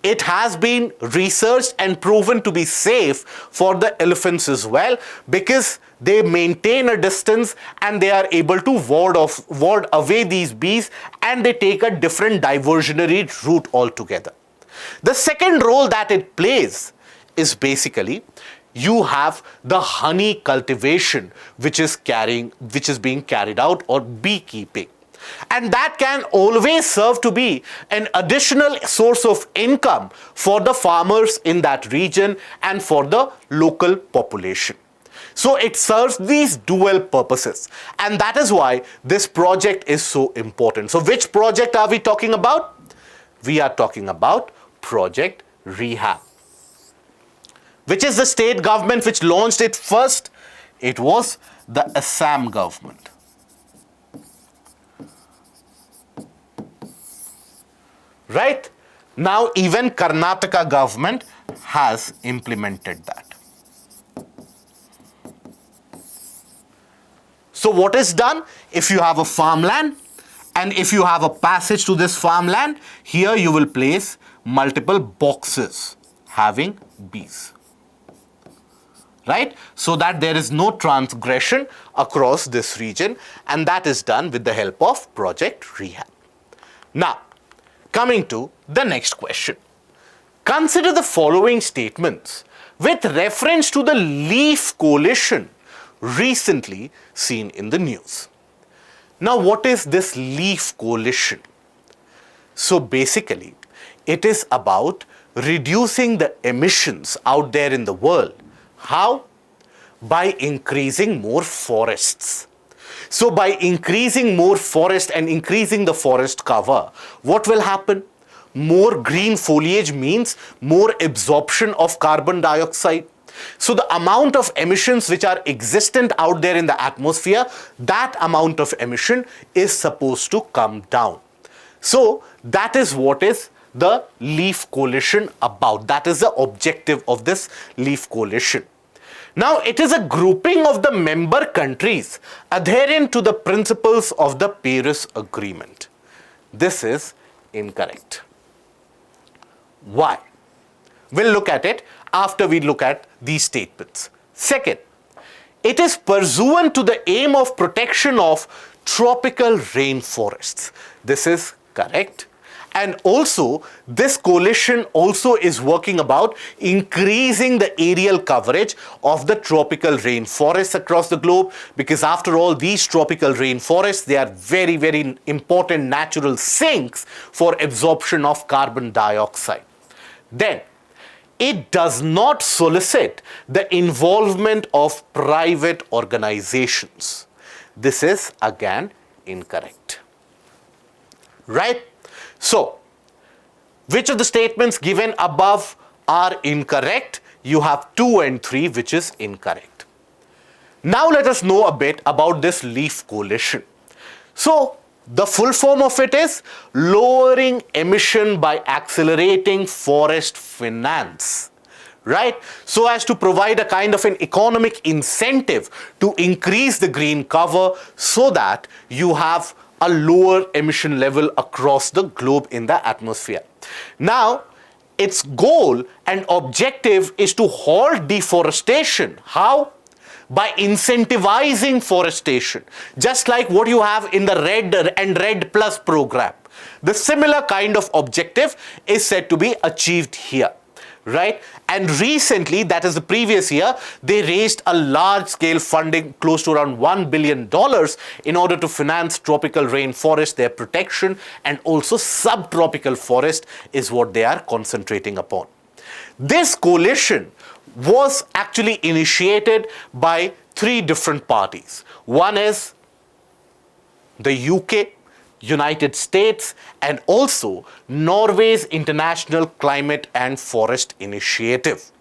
it has been researched and proven to be safe for the elephants as well, because they maintain a distance and they are able to ward away these bees, and they take a different diversionary route altogether. The second role that it plays is basically you have the honey cultivation which is being carried out, or beekeeping. And that can always serve to be an additional source of income for the farmers in that region and for the local population. So it serves these dual purposes, and that is why this project is so important. So which project are we talking about? We are talking about Project Rehab. Which is the state government which launched it first? It was the Assam government. Right? Now even Karnataka government has implemented that. So what is done? If you have a farmland and if you have a passage to this farmland, here you will place multiple boxes, having bees. Right? So that there is no transgression across this region, and that is done with the help of Project Rehab. Now, coming to the next question. Consider the following statements with reference to the leaf coalition recently seen in the news. Now, what is this leaf coalition? So basically, it is about reducing the emissions out there in the world. How? By increasing more forests. So by increasing more forest and increasing the forest cover, what will happen? More green foliage means more absorption of carbon dioxide. So the amount of emissions which are existent out there in the atmosphere, that amount of emission is supposed to come down. So that is what is the leaf coalition about. That is the objective of this leaf coalition. Now, it is a grouping of the member countries adherent to the principles of the Paris Agreement. This is incorrect. Why? We'll look at it after we look at these statements. Second, it is pursuant to the aim of protection of tropical rainforests. This is correct. And also, this coalition also is working about increasing the aerial coverage of the tropical rainforests across the globe, because after all, these tropical rainforests, they are very, very important natural sinks for absorption of carbon dioxide. Then, it does not solicit the involvement of private organizations. This is again incorrect. Right? So, which of the statements given above are incorrect? You have 2 and 3, which is incorrect. Now let us know a bit about this leaf coalition. So, the full form of it is lowering emission by accelerating forest finance. Right? So as to provide a kind of an economic incentive to increase the green cover so that you have a lower emission level across the globe in the atmosphere. Now, its goal and objective is to halt deforestation. How? By incentivizing forestation, just like what you have in the RED and RED Plus program. The similar kind of objective is said to be achieved here. Right? And recently, that is the previous year, they raised a large-scale funding close to around $1 billion in order to finance tropical rainforest, their protection, and also subtropical forest is what they are concentrating upon. This coalition was actually initiated by 3 different parties. One is the UK, United States, and also Norway's International Climate and Forest Initiative.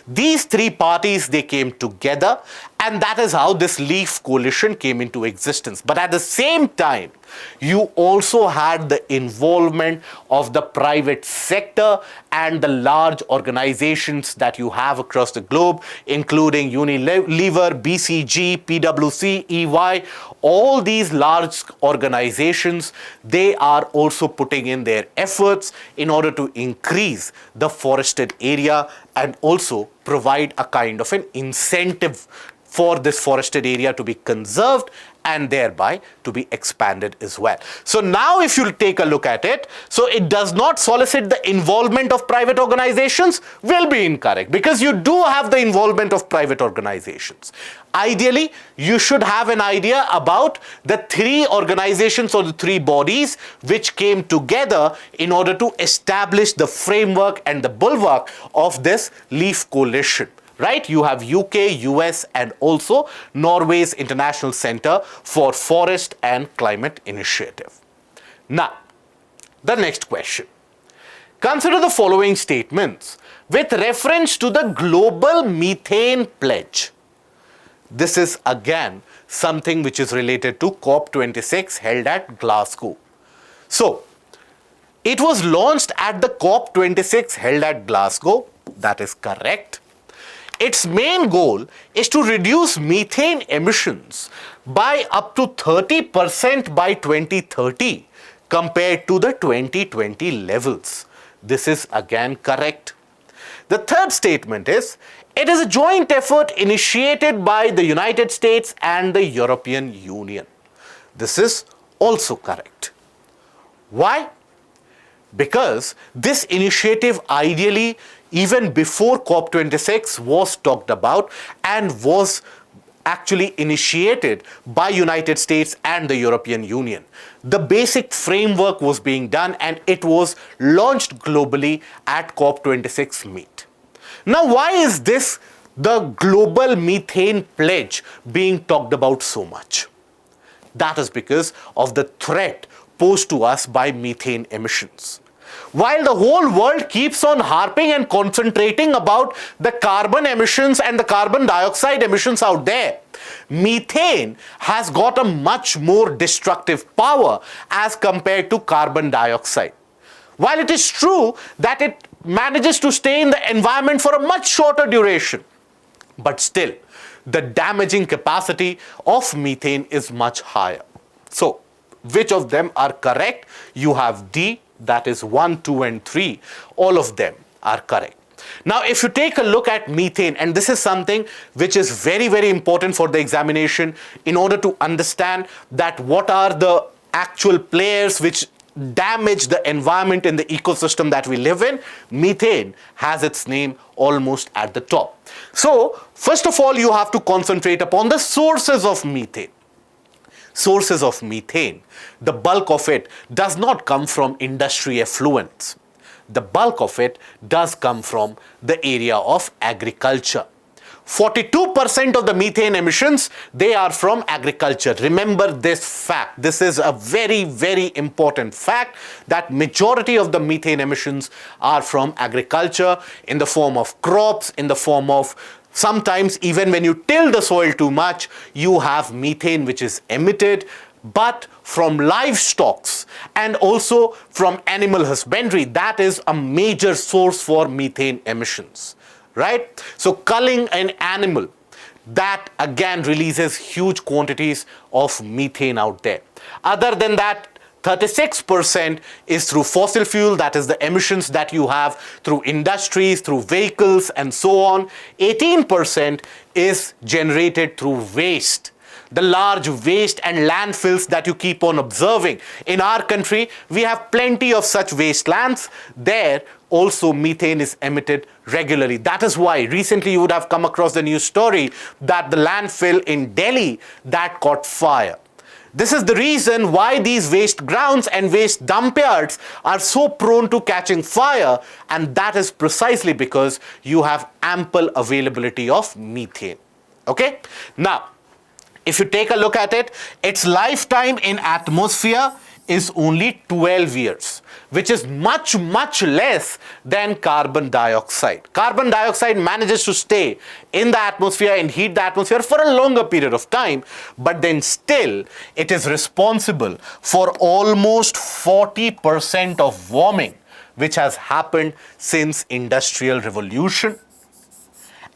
These 3 parties, they came together, and that is how this leaf coalition came into existence. But at the same time, you also had the involvement of the private sector and the large organizations that you have across the globe, including Unilever, BCG, PwC, EY. All these large organizations, they are also putting in their efforts in order to increase the forested area and also provide a kind of an incentive for this forested area to be conserved and thereby to be expanded as well. So now if you take a look at it, so it does not solicit the involvement of private organizations will be incorrect, because you do have the involvement of private organizations. Ideally, you should have an idea about the 3 organizations or the 3 bodies which came together in order to establish the framework and the bulwark of this leaf coalition. Right? You have UK, US, and also Norway's International Center for Forest and Climate Initiative. Now, the next question. Consider the following statements with reference to the Global Methane Pledge. This is again something which is related to COP26 held at Glasgow. So, it was launched at the COP26 held at Glasgow. That is correct. Its main goal is to reduce methane emissions by up to 30% by 2030 compared to the 2020 levels. This is again correct. The third statement is, it is a joint effort initiated by the United States and the European Union. This is also correct. Why? Because this initiative ideally, even before COP26, was talked about and was actually initiated by United States and the European Union. The basic framework was being done and it was launched globally at COP26 meet. Now, why is this the global methane pledge being talked about so much? That is because of the threat posed to us by methane emissions. While the whole world keeps on harping and concentrating about the carbon emissions and the carbon dioxide emissions out there, methane has got a much more destructive power as compared to carbon dioxide. While it is true that it manages to stay in the environment for a much shorter duration, but still, the damaging capacity of methane is much higher. So, which of them are correct? You have D, that is 1, 2, and 3. All of them are correct. Now, if you take a look at methane, and this is something which is very, very important for the examination in order to understand that what are the actual players which damage the environment in the ecosystem that we live in, methane has its name almost at the top. So, first of all, you have to concentrate upon the sources of methane. Sources of methane, the bulk of it does not come from industry effluents. The bulk of it does come from the area of agriculture. 42% of the methane emissions, they are from agriculture. Remember this fact. This is a very, very important fact that majority of the methane emissions are from agriculture in the form of crops, in the form of sometimes even when you till the soil too much, you have methane which is emitted, but from livestock and also from animal husbandry, that is a major source for methane emissions, right? So culling an animal, that again releases huge quantities of methane out there. Other than that, 36% is through fossil fuel, that is the emissions that you have through industries, through vehicles and so on. 18% is generated through waste. The large waste and landfills that you keep on observing. In our country, we have plenty of such wastelands. There also methane is emitted regularly. That is why recently you would have come across the news story that the landfill in Delhi that caught fire. This is the reason why these waste grounds and waste dump yards are so prone to catching fire, and that is precisely because you have ample availability of methane. Okay? Now, if you take a look at it, its lifetime in atmosphere is only 12 years, which is much, much less than carbon dioxide. Carbon dioxide manages to stay in the atmosphere and heat the atmosphere for a longer period of time, but then still it is responsible for almost 40% of warming which has happened since Industrial Revolution.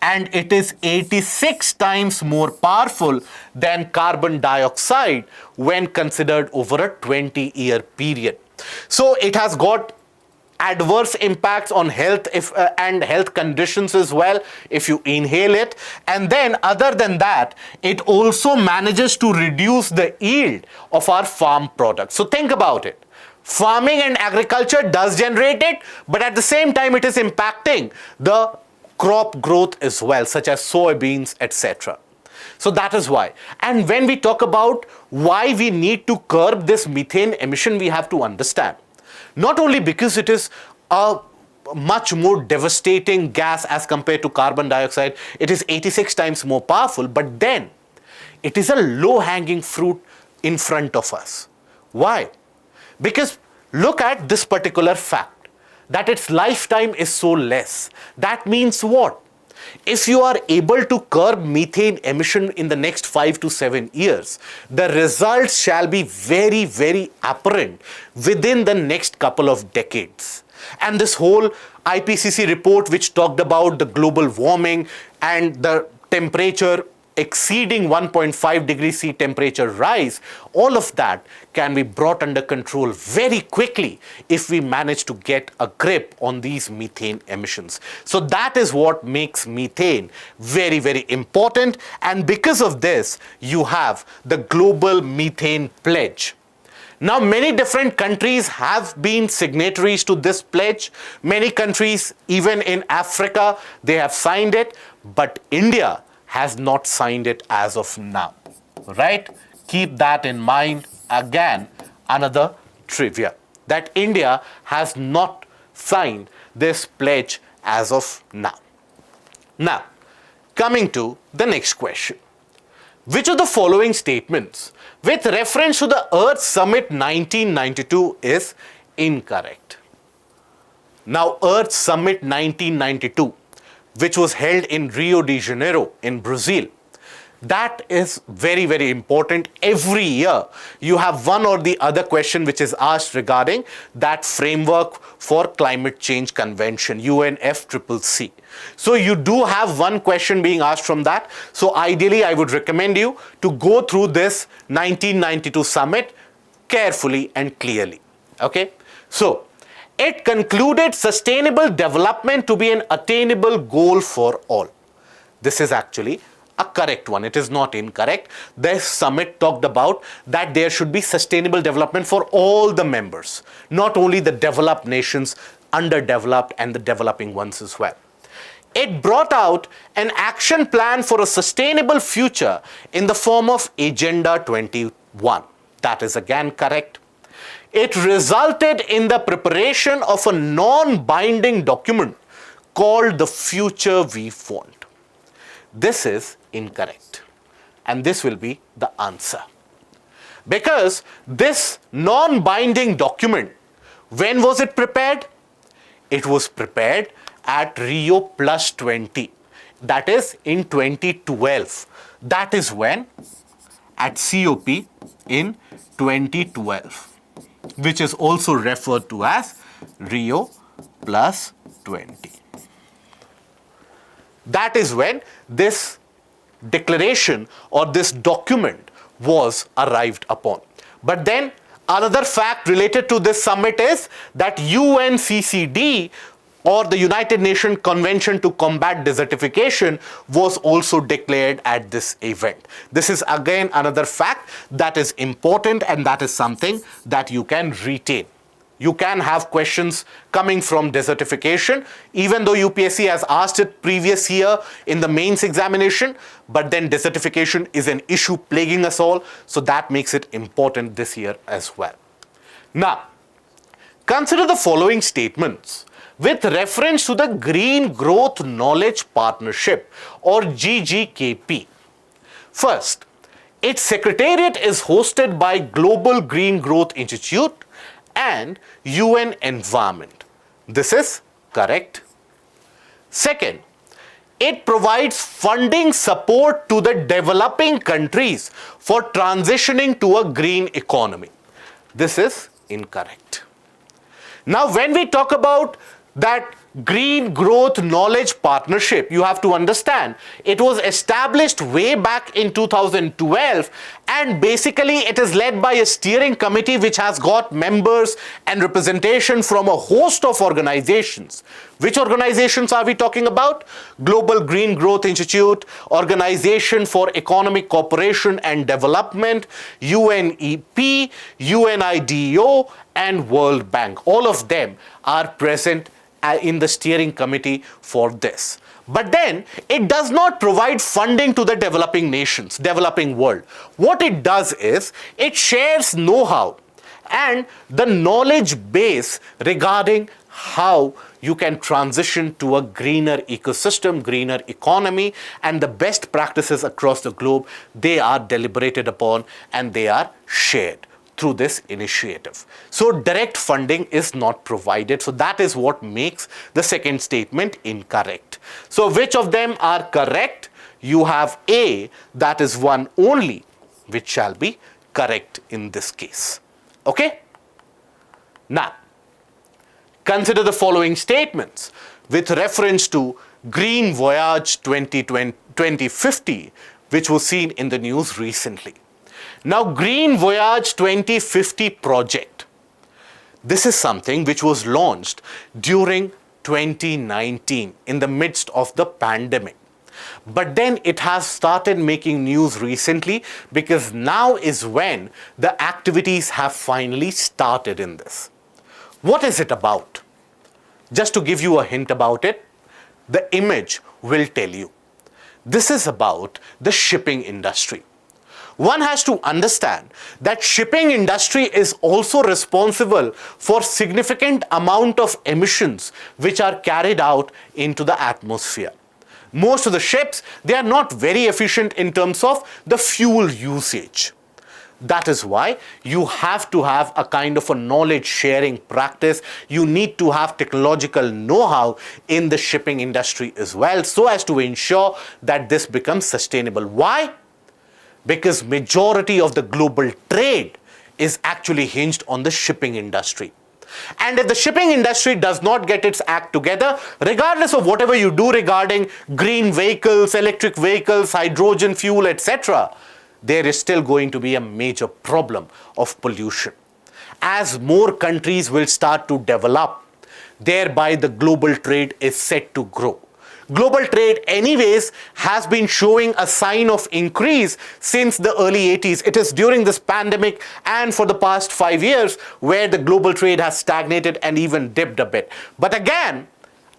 And it is 86 times more powerful than carbon dioxide when considered over a 20-year period. So it has got adverse impacts on health and health conditions as well if you inhale it. And then other than that, it also manages to reduce the yield of our farm products. So think about it. Farming and agriculture does generate it, but at the same time it is impacting the crop growth as well, such as soybeans, etc. So that is why. And when we talk about why we need to curb this methane emission, we have to understand. Not only because it is a much more devastating gas as compared to carbon dioxide, it is 86 times more powerful, but then it is a low-hanging fruit in front of us. Why? Because look at this particular fact, that its lifetime is so less. That means what? If you are able to curb methane emission in the next 5 to 7 years, the results shall be very, very apparent within the next couple of decades. And this whole IPCC report which talked about the global warming and the temperature exceeding 1.5 degrees C temperature rise, all of that can be brought under control very quickly if we manage to get a grip on these methane emissions. So that is what makes methane very, very important. And because of this, you have the Global Methane Pledge. Now, many different countries have been signatories to this pledge. Many countries, even in Africa, they have signed it, but India has not signed it as of now, right? Keep that in mind. Again, another trivia, that India has not signed this pledge as of now. Now, coming to the next question. Which of the following statements with reference to the Earth Summit 1992 is incorrect? Now, Earth Summit 1992, which was held in Rio de Janeiro in Brazil, that is very, very important. Every year, you have one or the other question which is asked regarding that framework for climate change convention, UNFCCC. So you do have one question being asked from that. So ideally, I would recommend you to go through this 1992 summit carefully and clearly. Okay? So it concluded sustainable development to be an attainable goal for all. This is actually a correct one. It is not incorrect. This summit talked about that there should be sustainable development for all the members, not only the developed nations, underdeveloped and the developing ones as well. It brought out an action plan for a sustainable future in the form of Agenda 21. That is again correct. It resulted in the preparation of a non-binding document called the Future We Want. This is incorrect. And this will be the answer. Because this non-binding document, when was it prepared? It was prepared at Rio Plus 20. That is in 2012. That is when? At COP in 2012, which is also referred to as Rio Plus 20. That is when this declaration or this document was arrived upon. But then another fact related to this summit is that UNCCD, or the United Nations Convention to Combat Desertification, was also declared at this event. This is again another fact that is important, and that is something that you can retain. You can have questions coming from desertification, even though UPSC has asked it previous year in the mains examination, but then desertification is an issue plaguing us all, so that makes it important this year as well. Now, consider the following statements with reference to the Green Growth Knowledge Partnership, or GGKP. First, its secretariat is hosted by Global Green Growth Institute and UN Environment. This is correct. Second, it provides funding support to the developing countries for transitioning to a green economy. This is incorrect. Now, when we talk about that Green Growth Knowledge Partnership, you have to understand it was established way back in 2012, and basically it is led by a steering committee which has got members and representation from a host of organizations. Which organizations are we talking about? Global Green Growth Institute, Organization for Economic Cooperation and Development, UNEP, UNIDO, and World Bank. All of them are present in the steering committee for this. But then it does not provide funding to the developing nations, developing world. What it does is it shares know-how and the knowledge base regarding how you can transition to a greener ecosystem, greener economy, and the best practices across the globe. They are deliberated upon and they are shared through this initiative. So direct funding is not provided. So that is what makes the second statement incorrect. So which of them are correct? You have A, that is one only, which shall be correct in this case. Okay? Now, consider the following statements with reference to Green Voyage 2050, which was seen in the news recently. Now, Green Voyage 2050 project. This is something which was launched during 2019 in the midst of the pandemic. But then it has started making news recently because now is when the activities have finally started in this. What is it about? Just to give you a hint about it, the image will tell you. This is about the shipping industry. One has to understand that shipping industry is also responsible for significant amount of emissions which are carried out into the atmosphere. Most of the ships, they are not very efficient in terms of the fuel usage. That is why you have to have a kind of a knowledge sharing practice. You need to have technological know-how in the shipping industry as well, so as to ensure that this becomes sustainable. Why? Because majority of the global trade is actually hinged on the shipping industry. And if the shipping industry does not get its act together, regardless of whatever you do regarding green vehicles, electric vehicles, hydrogen fuel, etc., there is still going to be a major problem of pollution. As more countries will start to develop, thereby the global trade is set to grow. Global trade anyways has been showing a sign of increase since the early 80s. It is during this pandemic and for the past 5 years where the global trade has stagnated and even dipped a bit. But again,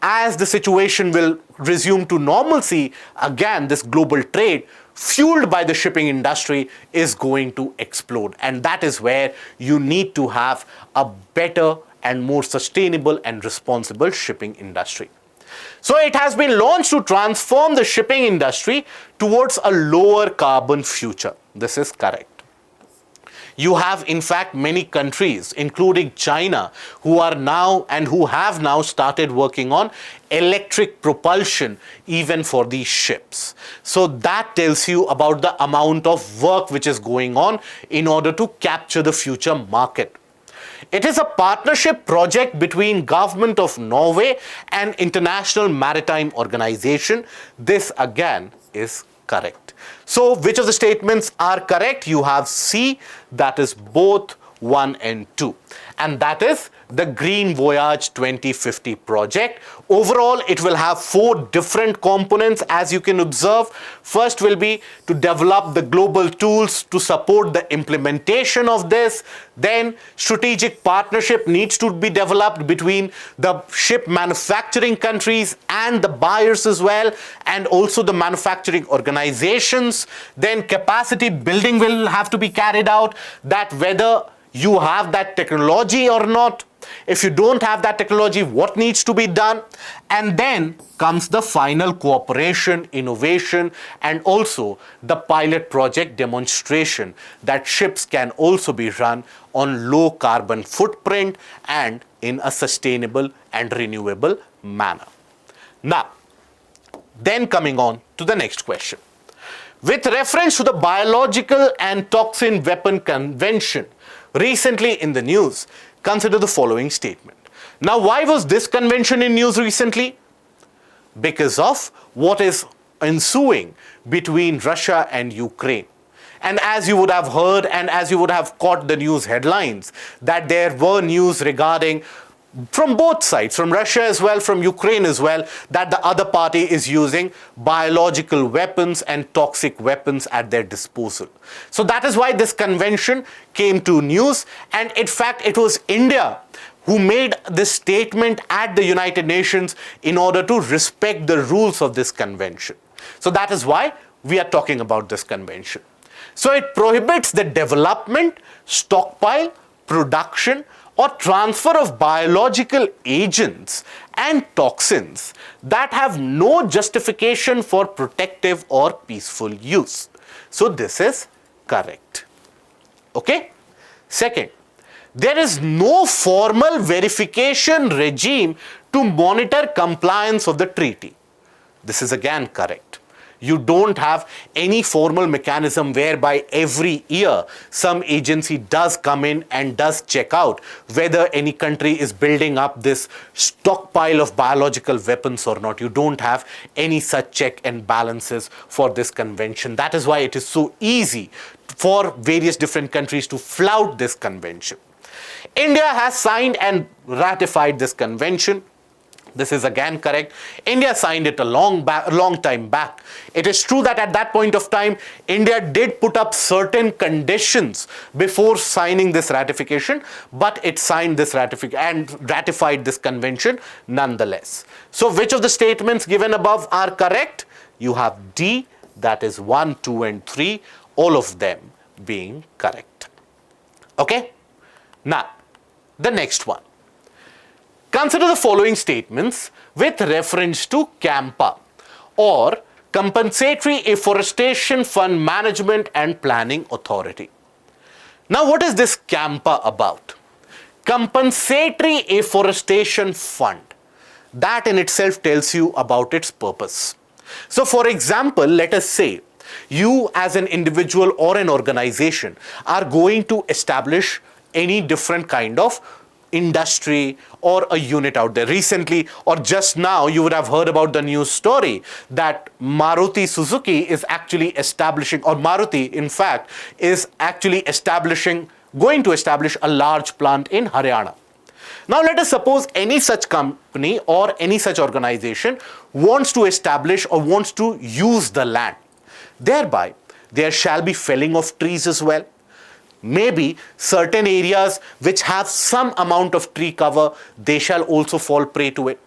as the situation will resume to normalcy, again this global trade fueled by the shipping industry is going to explode. And that is where you need to have a better and more sustainable and responsible shipping industry. So it has been launched to transform the shipping industry towards a lower carbon future. This is correct. You have in fact many countries, including China, who are now and who have now started working on electric propulsion even for these ships. So that tells you about the amount of work which is going on in order to capture the future market. It is a partnership project between Government of Norway and International Maritime Organization. This again is correct. So which of the statements are correct? You have C, that is both 1 and 2. And that is the Green Voyage 2050 project. Overall, it will have 4 different components, as you can observe. First will be to develop the global tools to support the implementation of this. Then strategic partnership needs to be developed between the ship manufacturing countries and the buyers as well, and also the manufacturing organizations. Then capacity building will have to be carried out, that whether you have that technology or not. If you don't have that technology, what needs to be done? And then comes the final cooperation, innovation, and also the pilot project demonstration that ships can also be run on low carbon footprint and in a sustainable and renewable manner. Now, then coming on to the next question. With reference to the Biological and Toxin Weapon Convention, recently in the news, consider the following statement. Now, why was this convention in news recently? Because of what is ensuing between Russia and Ukraine. And as you would have heard and as you would have caught the news headlines, that there were news regarding from both sides, from Russia as well, from Ukraine as well, that the other party is using biological weapons and toxic weapons at their disposal. So that is why this convention came to news. And in fact, it was India who made this statement at the United Nations in order to respect the rules of this convention. So that is why we are talking about this convention. So it prohibits the development, stockpile, production, or transfer of biological agents and toxins that have no justification for protective or peaceful use. So this is correct. Okay? Second, there is no formal verification regime to monitor compliance of the treaty. This is again correct. You don't have any formal mechanism whereby every year some agency does come in and does check out whether any country is building up this stockpile of biological weapons or not. You don't have any such check and balances for this convention. That is why it is so easy for various different countries to flout this convention. India has signed and ratified this convention. This is again correct. India signed it a long time back. It is true that at that point of time, India did put up certain conditions before signing this ratification, but it signed this and ratified this convention nonetheless. So which of the statements given above are correct? You have D, that is 1, 2, and 3, all of them being correct. Okay? Now, the next one. Consider the following statements with reference to CAMPA, or Compensatory Afforestation Fund Management and Planning Authority. Now, what is this CAMPA about? Compensatory Afforestation Fund. That in itself tells you about its purpose. So, for example, let us say you as an individual or an organization are going to establish any different kind of industry or a unit out there. Recently or just now, you would have heard about the news story that Maruti Suzuki is actually establishing, or Maruti in fact is actually going to establish a large plant in Haryana. Now let us suppose any such company or any such organization wants to establish or wants to use the land. Thereby, there shall be felling of trees as well. Maybe certain areas which have some amount of tree cover, they shall also fall prey to it.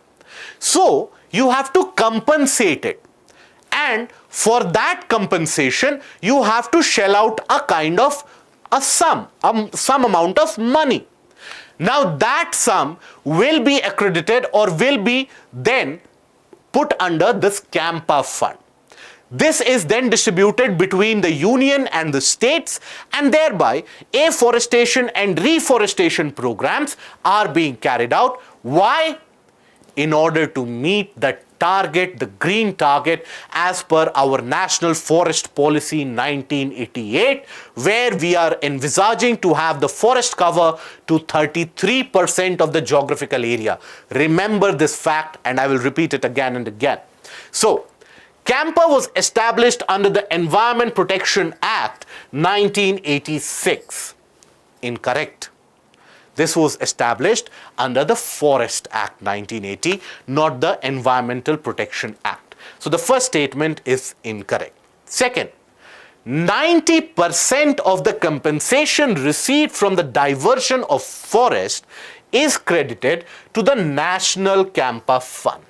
So you have to compensate it. And for that compensation, you have to shell out a kind of some amount of money. Now that sum will be accredited or will be then put under this CAMPA fund. This is then distributed between the union and the states, and thereby afforestation and reforestation programs are being carried out. Why? In order to meet the target, the green target, as per our National Forest Policy 1988, where we are envisaging to have the forest cover to 33% of the geographical area. Remember this fact, and I will repeat it again and again. So, CAMPA was established under the Environment Protection Act 1986. Incorrect. This was established under the Forest Act 1980, not the Environmental Protection Act. So the first statement is incorrect. Second, 90% of the compensation received from the diversion of forest is credited to the National CAMPA Fund.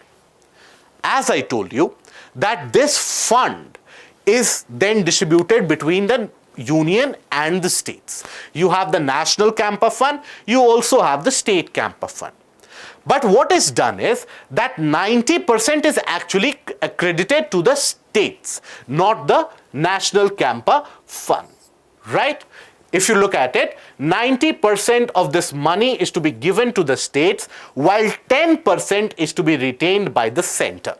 As I told you, that this fund is then distributed between the union and the states. You have the National CAMPA Fund, you also have the State CAMPA Fund. But what is done is that 90% is actually accredited to the states, not the National CAMPA Fund, right? If you look at it, 90% of this money is to be given to the states, while 10% is to be retained by the center.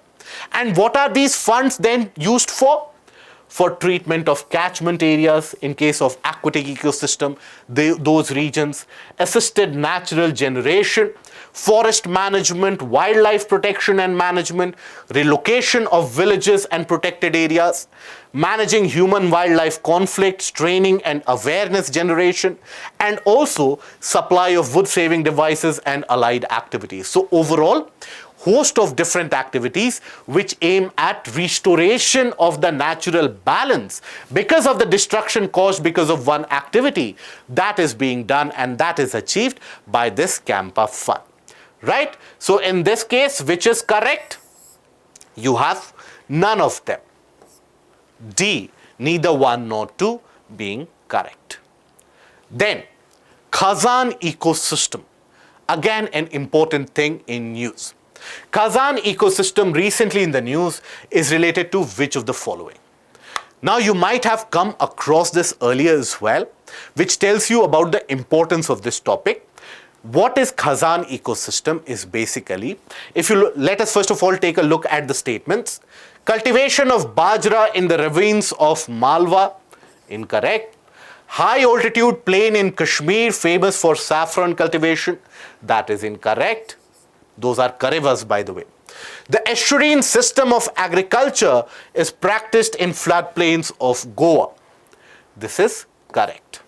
And what are these funds then used for? For treatment of catchment areas in case of aquatic ecosystem, those regions, assisted natural generation, forest management, wildlife protection and management, relocation of villages and protected areas, managing human-wildlife conflicts, training and awareness generation, and also supply of wood-saving devices and allied activities. So overall, host of different activities which aim at restoration of the natural balance because of the destruction caused because of one activity that is being done, and that is achieved by this CAMPA fund, right? So in this case, which is correct? You have none of them. D, neither 1 nor 2 being correct. Then Khazan ecosystem, again an important thing in news. Khazan ecosystem recently in the news is related to which of the following? Now you might have come across this earlier as well, which tells you about the importance of this topic. what is Khazan ecosystem is basically, if you let us first of all take a look at the statements. Cultivation of bajra in the ravines of Malwa, incorrect. High altitude plain in Kashmir famous for saffron cultivation, that is incorrect. Those are karevas, by the way. The estuarine system of agriculture is practiced in floodplains of Goa. This is correct.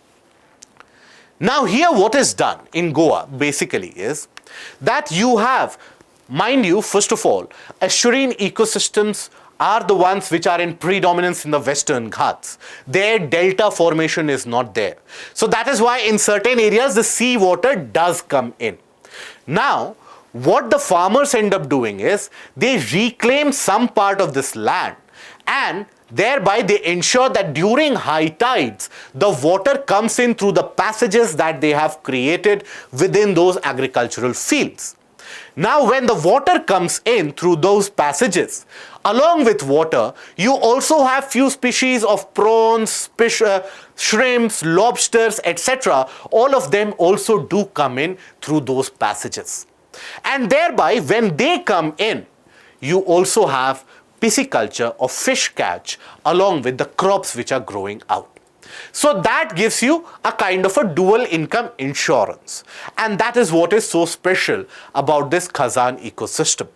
Now here what is done in Goa basically is that you have, mind you, first of all, estuarine ecosystems are the ones which are in predominance in the Western Ghats. Their delta formation is not there. So that is why in certain areas the sea water does come in. Now, what the farmers end up doing is they reclaim some part of this land, and thereby they ensure that during high tides the water comes in through the passages that they have created within those agricultural fields. Now when the water comes in through those passages, along with water, you also have few species of prawns, shrimps, lobsters, etc. All of them also do come in through those passages. And thereby, when they come in, you also have pisciculture or fish catch along with the crops which are growing out. So that gives you a kind of a dual income insurance. And that is what is so special about this Khazan ecosystem.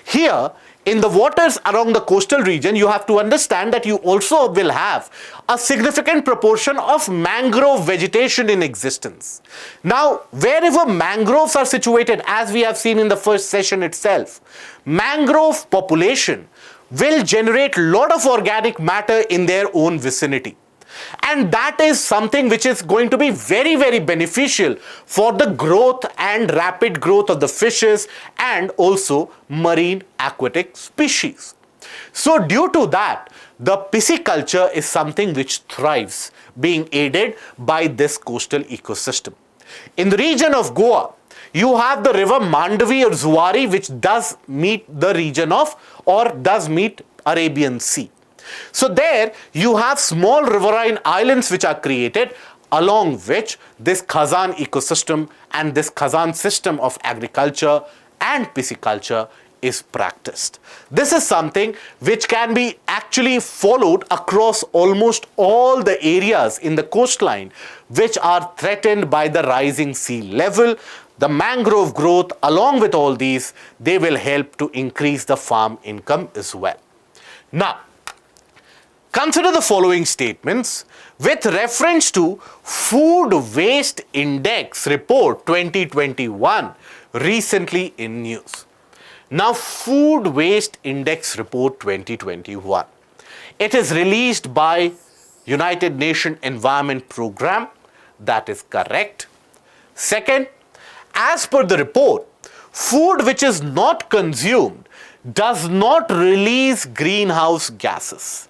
Here, in the waters around the coastal region, you have to understand that you also will have a significant proportion of mangrove vegetation in existence. Now, wherever mangroves are situated, as we have seen in the first session itself, mangrove population will generate a lot of organic matter in their own vicinity. And that is something which is going to be very, very beneficial for the growth and rapid growth of the fishes and also marine aquatic species. So due to that, the pisciculture is something which thrives, being aided by this coastal ecosystem. In the region of Goa, you have the river Mandavi or Zuari, which does meet the region of or does meet Arabian Sea. So there you have small riverine islands which are created, along which this Khazan ecosystem and this Khazan system of agriculture and pisciculture is practiced. This is something which can be actually followed across almost all the areas in the coastline which are threatened by the rising sea level. The mangrove growth, along with all these, they will help to increase the farm income as well. Now, consider the following statements with reference to Food Waste Index Report 2021 recently in news. Now, Food Waste Index Report 2021. It is released by United Nations Environment Program. That is correct. Second, as per the report, food which is not consumed does not release greenhouse gases.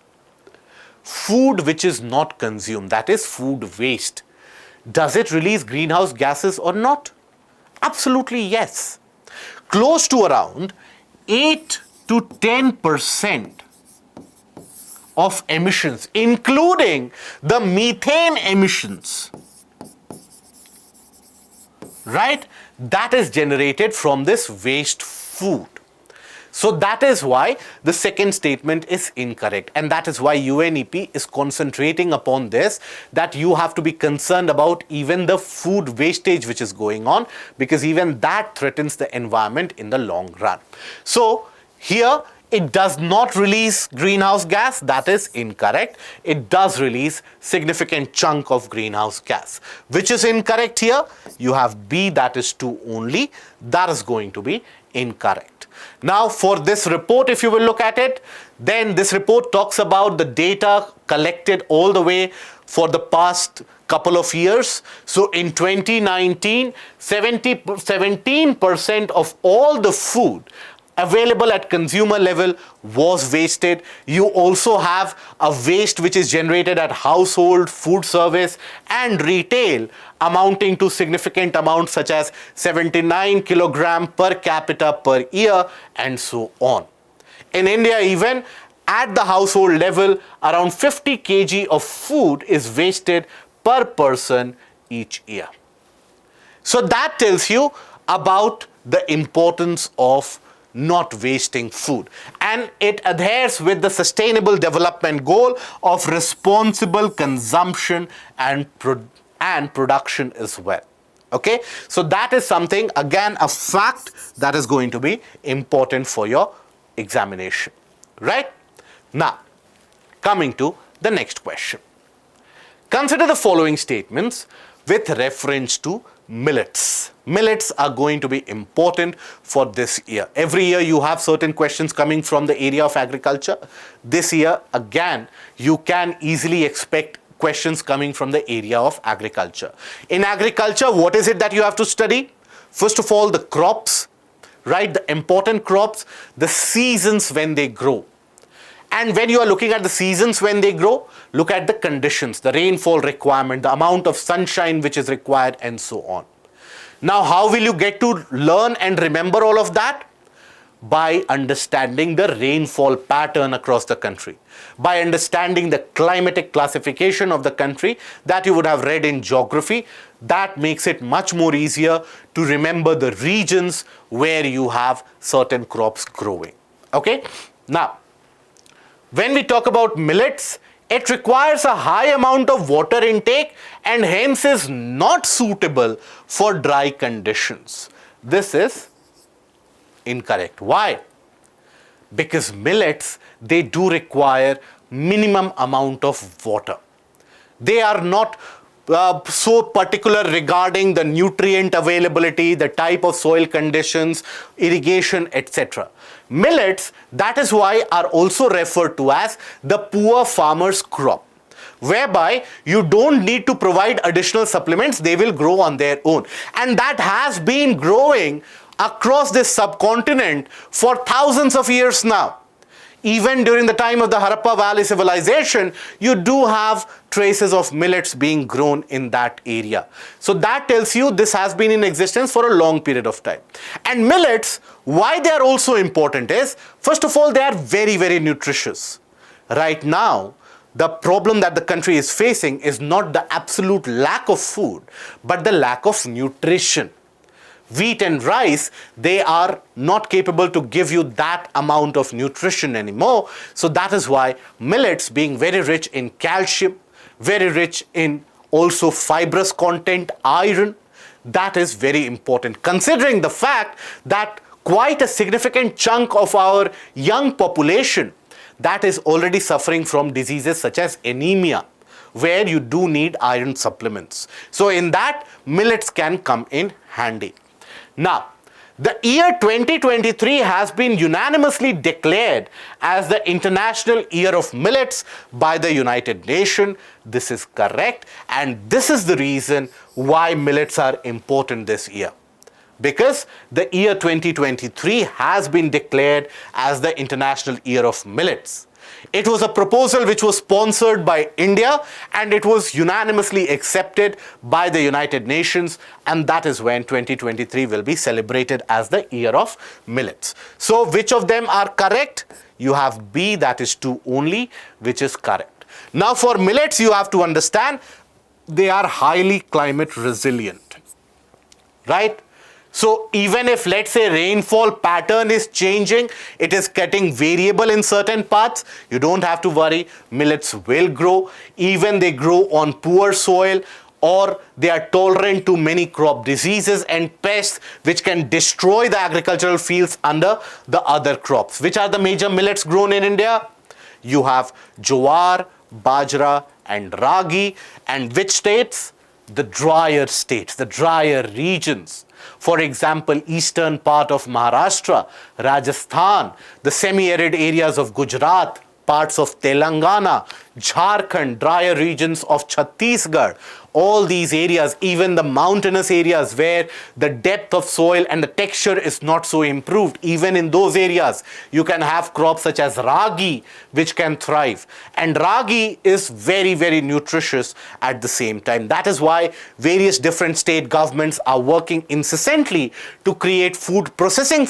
Food which is not consumed, that is food waste, does it release greenhouse gases or not? Absolutely yes. Close to around 8 to 10% of emissions, including the methane emissions, right, that is generated from this waste food. So that is why the second statement is incorrect, and that is why UNEP is concentrating upon this, that you have to be concerned about even the food wastage which is going on, because even that threatens the environment in the long run. So here it does not release greenhouse gas, that is incorrect. It does release significant chunk of greenhouse gas. Which is incorrect here? You have B, that is 2 only. That is going to be incorrect. Now for this report, if you will look at it, then this report talks about the data collected all the way for the past couple of years. So in 2019, 17% of all the food available at consumer level was wasted. You also have a waste which is generated at household, food service and retail, amounting to significant amounts such as 79 kilogram per capita per year and so on. In India, even at the household level, around 50 kg of food is wasted per person each year. So that tells you about the importance of not wasting food, and it adheres with the sustainable development goal of responsible consumption and production as well. Okay, so that is something, again, a fact that is going to be important for your examination, right? Now, coming to the next question. Consider the following statements with reference to millets. Millets are going to be important for this year. Every year you have certain questions coming from the area of agriculture. This year, again, you can easily expect questions coming from the area of agriculture. In agriculture, what is it that you have to study? First of all, the crops, right? The important crops, the seasons when they grow. And when you are looking at the seasons when they grow, look at the conditions, the rainfall requirement, the amount of sunshine which is required, and so on. Now, how will you get to learn and remember all of that? By understanding the rainfall pattern across the country, by understanding the climatic classification of the country that you would have read in geography. That makes it much more easier to remember the regions where you have certain crops growing. Okay? Now, when we talk about millets, it requires a high amount of water intake and hence is not suitable for dry conditions. This is incorrect. Why? Because millets, they do require minimum amount of water. They are not so particular regarding the nutrient availability, the type of soil conditions, irrigation, etc. Millets, that is why, are also referred to as the poor farmer's crop, whereby you don't need to provide additional supplements, they will grow on their own. And that has been growing across this subcontinent for thousands of years now. Even during the time of the Harappa Valley civilization, you do have traces of millets being grown in that area. So that tells you this has been in existence for a long period of time. And millets, why they are also important is, first of all, they are very, very nutritious. Right now, the problem that the country is facing is not the absolute lack of food, but the lack of nutrition. Wheat and rice, they are not capable to give you that amount of nutrition anymore. So that is why millets, being very rich in calcium, very rich in also fibrous content, iron, that is very important, considering the fact that quite a significant chunk of our young population that is already suffering from diseases such as anemia, where you do need iron supplements. So in that, millets can come in handy. Now, the year 2023 has been unanimously declared as the International Year of Millets by the United Nations. This is correct, and this is the reason why millets are important this year. Because the year 2023 has been declared as the International Year of Millets. It was a proposal which was sponsored by India, and it was unanimously accepted by the United Nations, and that is when 2023 will be celebrated as the Year of Millets. So which of them are correct? You have B, that is 2 only, which is correct. Now for millets, you have to understand they are highly climate resilient, right? So even if, let's say, rainfall pattern is changing, it is getting variable in certain parts, you don't have to worry, millets will grow. Even they grow on poor soil, or they are tolerant to many crop diseases and pests which can destroy the agricultural fields under the other crops. Which are the major millets grown in India? You have jowar, bajra and ragi. And which states? The drier states, the drier regions. For example, eastern part of Maharashtra, Rajasthan, the semi-arid areas of Gujarat, parts of Telangana, Jharkhand, drier regions of Chhattisgarh, all these areas, even the mountainous areas where the depth of soil and the texture is not so improved, even in those areas, you can have crops such as ragi, which can thrive. And ragi is very, very nutritious at the same time. That is why various different state governments are working incessantly to create food processing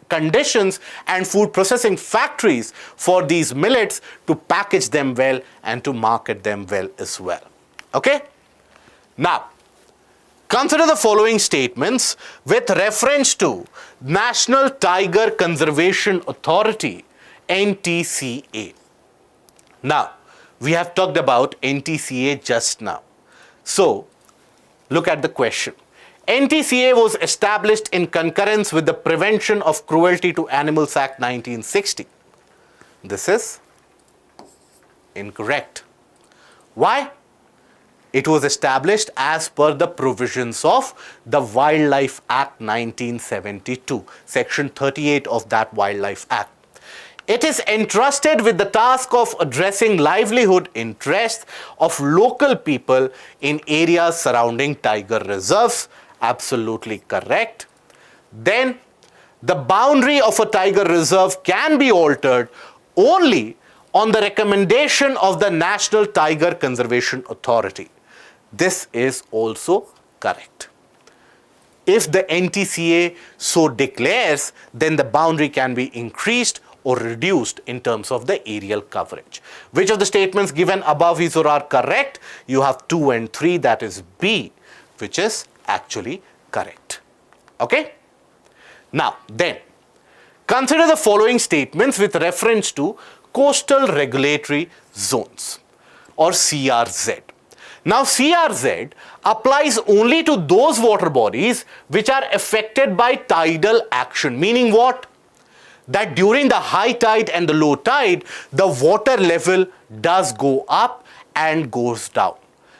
conditions and food processing factories for these millets to package them well and to market them well as well. Okay? Now, Consider the following statements with reference to National Tiger Conservation Authority, NTCA. Now, we have talked about NTCA just now. So, look at the question. NTCA was established in concurrence with the Prevention of Cruelty to Animals Act 1960. This is incorrect. Why? It was established as per the provisions of the Wildlife Act 1972, Section 38 of that Wildlife Act. It is entrusted with the task of addressing livelihood interests of local people in areas surrounding tiger reserves. Absolutely correct. Then, the boundary of a tiger reserve can be altered only on the recommendation of the National Tiger Conservation Authority. This is also correct. If the NTCA so declares, then the boundary can be increased or reduced in terms of the aerial coverage. Which of the statements given above is or are correct? You have 2 and 3, that is B, which is actually correct. Okay? Now, then, consider the following statements with reference to Coastal Regulatory Zones, or CRZ. Now, CRZ applies only to those water bodies which are affected by tidal action, meaning what? That during the high tide and the low tide, the water level does go up and goes down.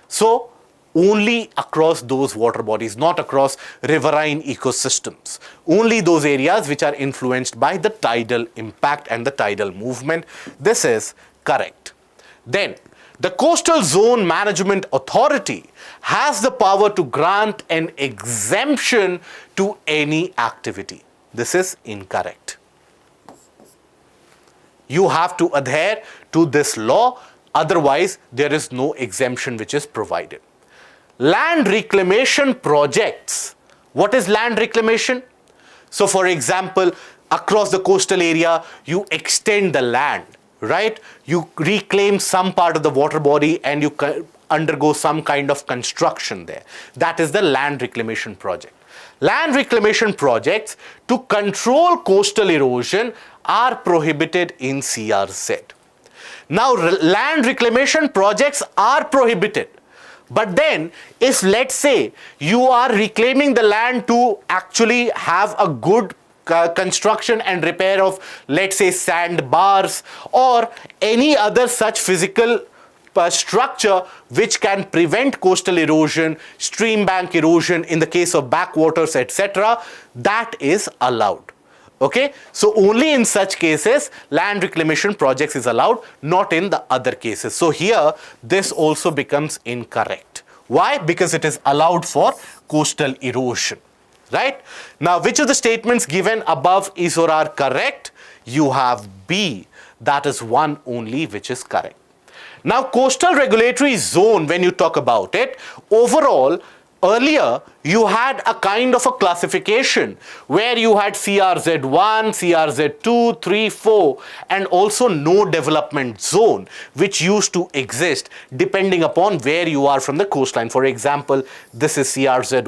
So, only across those water bodies, not across riverine ecosystems. Only those areas which are influenced by the tidal impact and the tidal movement. This is correct. Then, the Coastal Zone Management Authority has the power to grant an exemption to any activity. This is incorrect. You have to adhere to this law, otherwise there is no exemption which is provided. Land reclamation projects. What is land reclamation? So, for example, across the coastal area, you extend the land, right? You reclaim some part of the water body and you undergo some kind of construction there. That is the land reclamation project. Land reclamation projects to control coastal erosion are prohibited in CRZ. Now, land reclamation projects are prohibited. But then, if let's say you are reclaiming the land to actually have a good construction and repair of, let's say, sandbars or any other such physical structure which can prevent coastal erosion, stream bank erosion in the case of backwaters, etc., that is allowed. Okay, so only in such cases land reclamation projects is allowed, not in the other cases. So here this also becomes incorrect. Why? Because it is allowed for coastal erosion, right? Now, which of the statements given above is or are correct? You have B, that is one only which is correct. Now, coastal regulatory zone, when you talk about it, overall, earlier you had a kind of a classification where you had CRZ1, CRZ2, 3, 4 and also no development zone which used to exist depending upon where you are from the coastline. For example, this is CRZ1,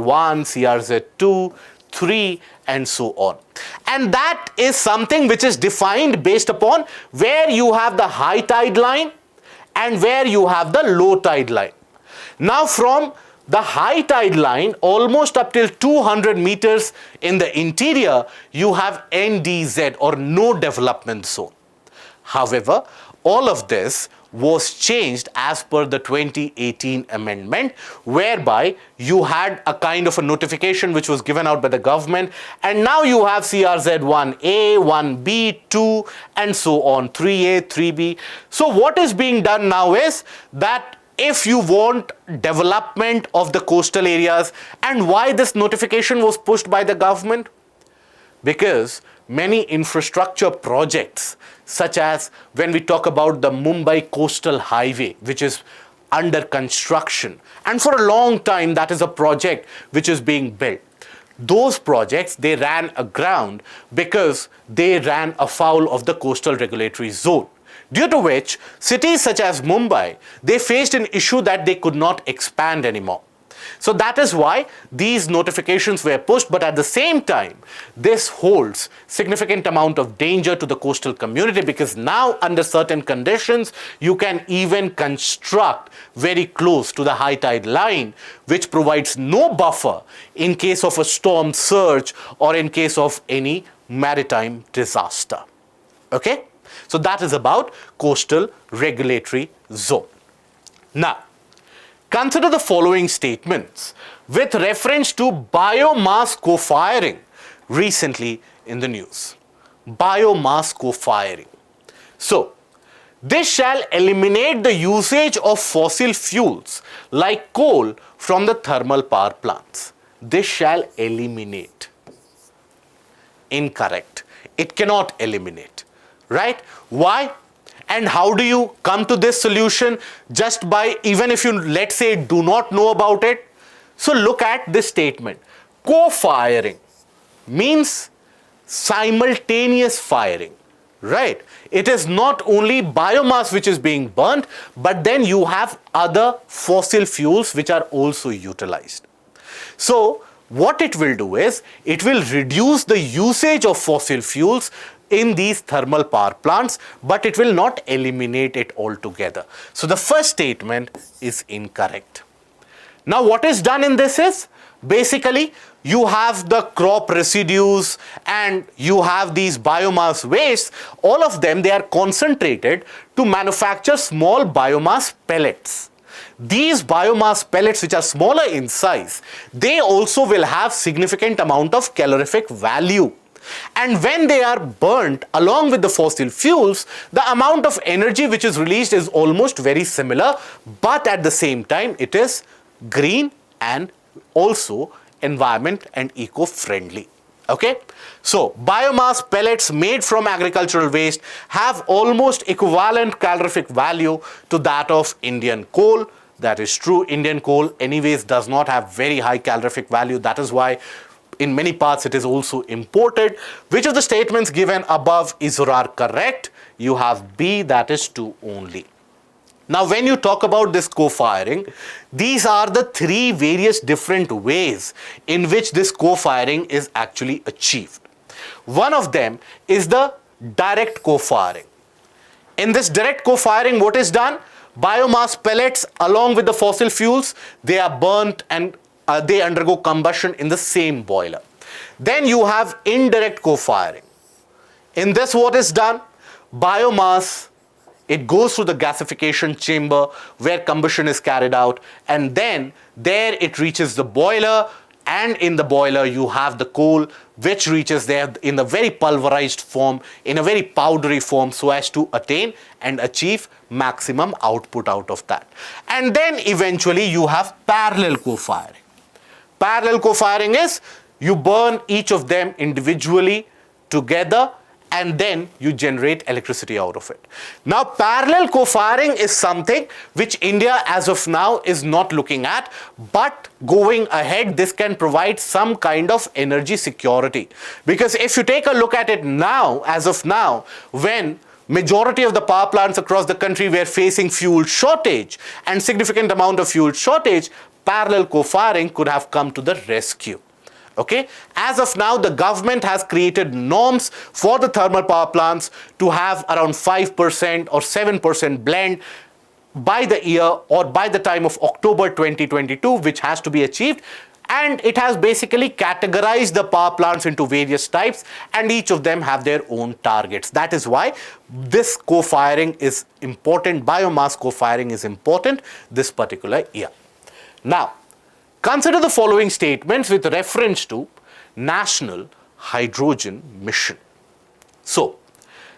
CRZ2, 3 and so on. And that is something which is defined based upon where you have the high tide line and where you have the low tide line. Now, from the high tide line almost up till 200 meters in the interior, you have NDZ or no development zone. However, all of this was changed as per the 2018 amendment, whereby you had a kind of a notification which was given out by the government, and now you have CRZ 1A, 1B, 2 and so on, 3A, 3B. So what is being done now is that if you want development of the coastal areas, and why this notification was pushed by the government? Because many infrastructure projects, such as when we talk about the Mumbai Coastal Highway, which is under construction, and for a long time that is a project which is being built. Those projects, they ran aground because they ran afoul of the coastal regulatory zone. Due to which, cities such as Mumbai, they faced an issue that they could not expand anymore. So that is why these notifications were pushed, but at the same time, this holds significant amount of danger to the coastal community, because now under certain conditions, you can even construct very close to the high tide line, which provides no buffer in case of a storm surge or in case of any maritime disaster. Okay? So that is about coastal regulatory zone. Now, consider the following statements with reference to biomass co-firing recently in the news. Biomass co-firing. So, this shall eliminate the usage of fossil fuels like coal from the thermal power plants. This shall eliminate. Incorrect. It cannot eliminate. Right? Why? And how do you come to this solution? Just by, even if you, let's say, do not know about it. So look at this statement. Co-firing means simultaneous firing, right? It is not only biomass which is being burnt, but then you have other fossil fuels which are also utilized. So what it will do is, it will reduce the usage of fossil fuels in these thermal power plants, but it will not eliminate it altogether. So the first statement is incorrect. Now what is done in this is, basically you have the crop residues and you have these biomass wastes. All of them, they are concentrated to manufacture small biomass pellets. These biomass pellets, which are smaller in size, they also will have significant amount of calorific value. And when they are burnt along with the fossil fuels, the amount of energy which is released is almost very similar, but at the same time it is green and also environment and eco-friendly. Okay? So biomass pellets made from agricultural waste have almost equivalent calorific value to that of Indian coal. That is true. Indian coal anyways does not have very high calorific value. That is why in many parts it is also imported. Which of the statements given above is or are correct? You have B, that is 2 only. Now when you talk about this co-firing, these are the 3 various different ways in which this co-firing is actually achieved. One of them is the direct co-firing. In this direct co-firing, what is done? Biomass pellets along with the fossil fuels, they are burnt and they undergo combustion in the same boiler. Then you have indirect co-firing. In this, what is done? Biomass, it goes through the gasification chamber where combustion is carried out, and then there it reaches the boiler, and in the boiler you have the coal which reaches there in a very pulverized form, in a very powdery form, so as to attain and achieve maximum output out of that. And then eventually you have parallel co-firing. Parallel co-firing is you burn each of them individually together and then you generate electricity out of it. Now parallel co-firing is something which India as of now is not looking at, but going ahead this can provide some kind of energy security. Because if you take a look at it now, as of now, when majority of the power plants across the country were facing fuel shortage and significant amount of fuel shortage, parallel co-firing could have come to the rescue. Okay, as of now the government has created norms for the thermal power plants to have around 5% or 7% blend by the year or by the time of October 2022, which has to be achieved, and it has basically categorized the power plants into various types and each of them have their own targets. That is why this co-firing is important, biomass co-firing is important this particular year. Now consider the following statements with reference to National Hydrogen Mission. So,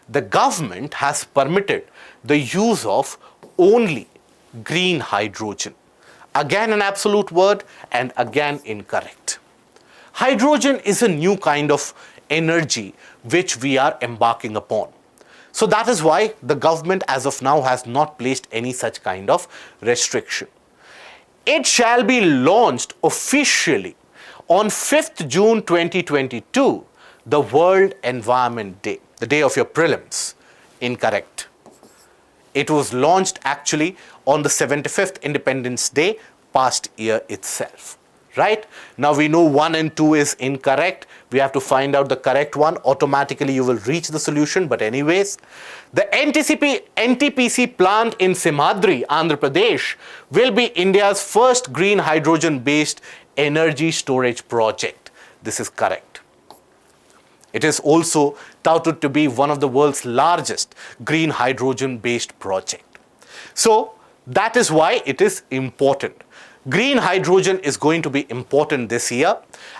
the government has permitted the use of only green hydrogen. Again an absolute word and again incorrect. Hydrogen is a new kind of energy which we are embarking upon. So that is why the government as of now has not placed any such kind of restriction. It shall be launched officially on 5th June 2022, the World Environment Day, the day of your prelims. Incorrect. It was launched actually on the 75th Independence Day past year itself. Right? Now we know 1 and 2 is incorrect. We have to find out the correct one. Automatically you will reach the solution. But anyways, the NTPC plant in Simhadri, Andhra Pradesh will be India's first green hydrogen-based energy storage project. This is correct. It is also touted to be one of the world's largest green hydrogen-based project. So that is why it is important. Green hydrogen is going to be important this year,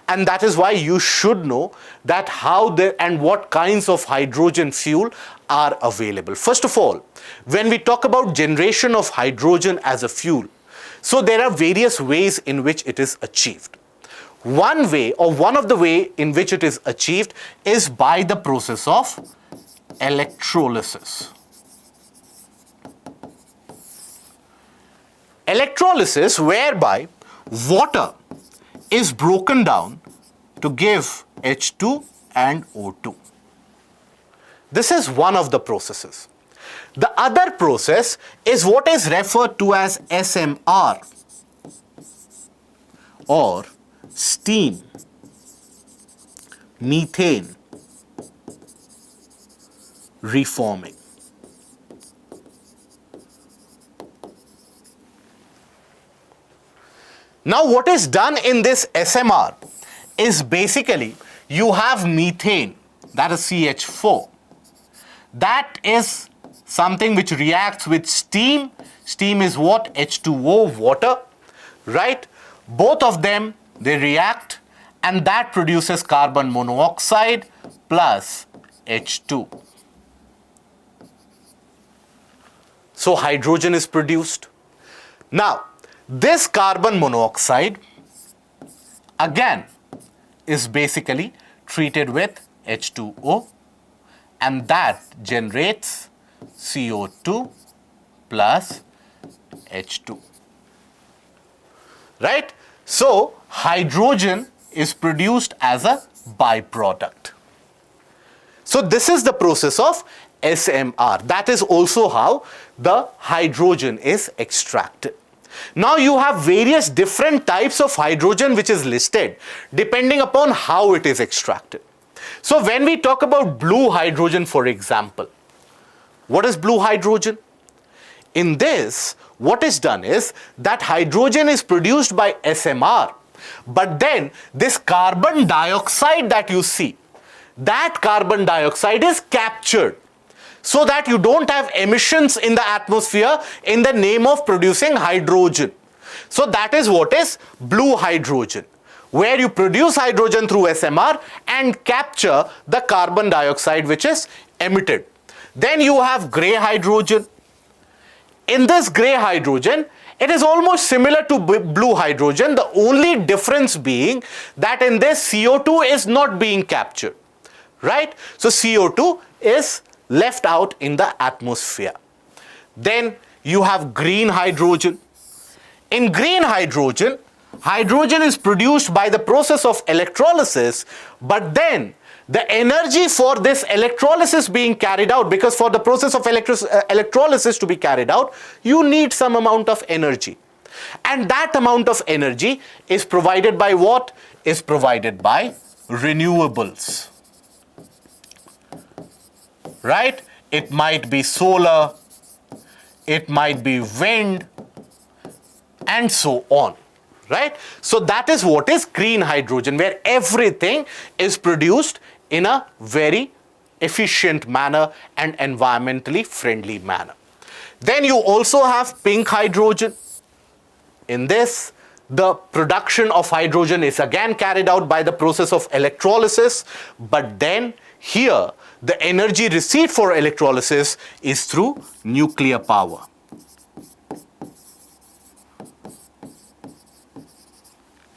and that is why you should know that how and what kinds of hydrogen fuel are available. First of all, when we talk about generation of hydrogen as a fuel, so there are various ways in which it is achieved. One way, or one of the way in which it is achieved, is by the process of electrolysis. Electrolysis, whereby water is broken down to give H2 and O2. This is one of the processes. The other process is what is referred to as SMR, or steam methane reforming. Now what is done in this SMR is basically you have methane, that is CH4. That is something which reacts with steam. Steam is what? H2O, water, right? Both of them, they react, and that produces carbon monoxide plus H2. So hydrogen is produced. Now, this carbon monoxide again is basically treated with H2O, and that generates CO2 plus H2. Right? So hydrogen is produced as a byproduct. So this is the process of SMR. That is also how the hydrogen is extracted. Now you have various different types of hydrogen which is listed depending upon how it is extracted. So when we talk about blue hydrogen, for example, what is blue hydrogen? In this, what is done is that hydrogen is produced by SMR, but then this carbon dioxide that you see, that carbon dioxide is captured, so that you don't have emissions in the atmosphere in the name of producing hydrogen. So that is what is blue hydrogen, where you produce hydrogen through SMR and capture the carbon dioxide which is emitted. Then you have gray hydrogen. In this gray hydrogen, it is almost similar to blue hydrogen, the only difference being that in this CO2 is not being captured, right? So CO2 is left out in the atmosphere. Then you have green hydrogen. In green hydrogen, hydrogen is produced by the process of electrolysis, but then the energy for this electrolysis being carried out, because for the process of electrolysis to be carried out, you need some amount of energy. And that amount of energy is provided by what? Is provided by renewables. Right? It might be solar, it might be wind, and so on. Right? So that is what is green hydrogen, where everything is produced in a very efficient manner and environmentally friendly manner. Then you also have pink hydrogen. In this, the production of hydrogen is again carried out by the process of electrolysis, but then here the energy received for electrolysis is through nuclear power.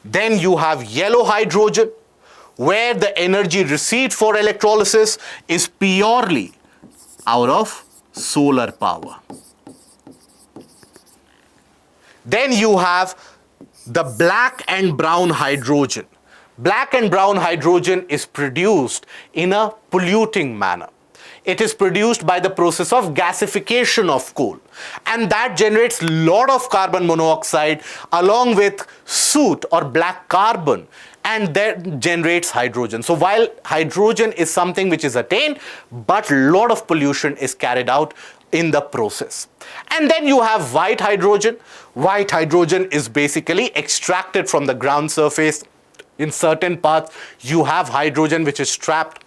Then you have yellow hydrogen, where the energy received for electrolysis is purely out of solar power. Then you have the black and brown hydrogen. Black and brown hydrogen is produced in a polluting manner. it is produced by the process of gasification of coal, and that generates a lot of carbon monoxide along with soot or black carbon, and that generates hydrogen. So while hydrogen is something which is attained, but a lot of pollution is carried out in the process. And then you have white hydrogen. White hydrogen is basically extracted from the ground surface. In certain parts, you have hydrogen which is trapped.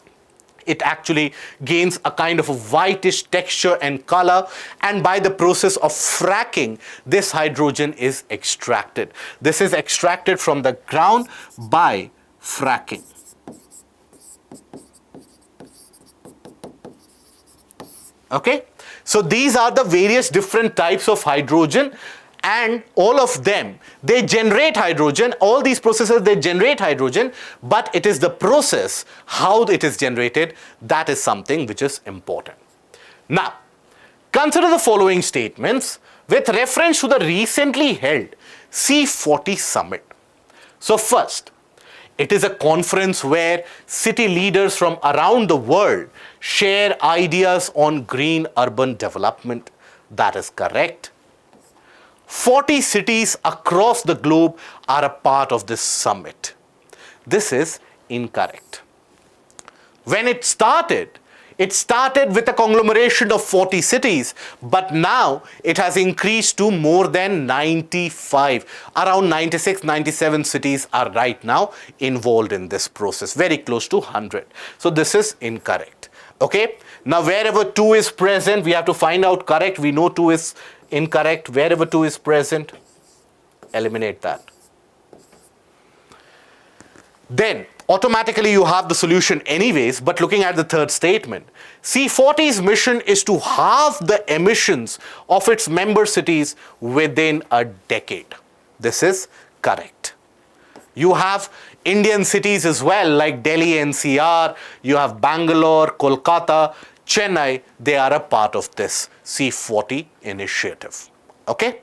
It actually gains a kind of a whitish texture and color, and by the process of fracking, this hydrogen is extracted. This is extracted from the ground by fracking. Okay, so these are the various different types of hydrogen, and all of them, they generate hydrogen. All these processes, they generate hydrogen, but it is the process, how it is generated, that is something which is important. Now, consider the following statements with reference to the recently held C40 summit. So first, it is a conference where city leaders from around the world share ideas on green urban development. That is correct. 40 cities across the globe are a part of this summit. This is incorrect. When it started with a conglomeration of 40 cities, but now it has increased to more than 95. Around 96, 97 cities are right now involved in this process, very close to 100. So this is incorrect. Okay, now wherever 2 is present, we have to find out correct. We know 2 is incorrect. Wherever 2 is present, eliminate that. Then automatically you have the solution anyways, but looking at the third statement, C40's mission is to halve the emissions of its member cities within a decade. This is correct. You have Indian cities as well, like Delhi NCR, you have Bangalore, Kolkata, Chennai, they are a part of this C40 initiative. Okay?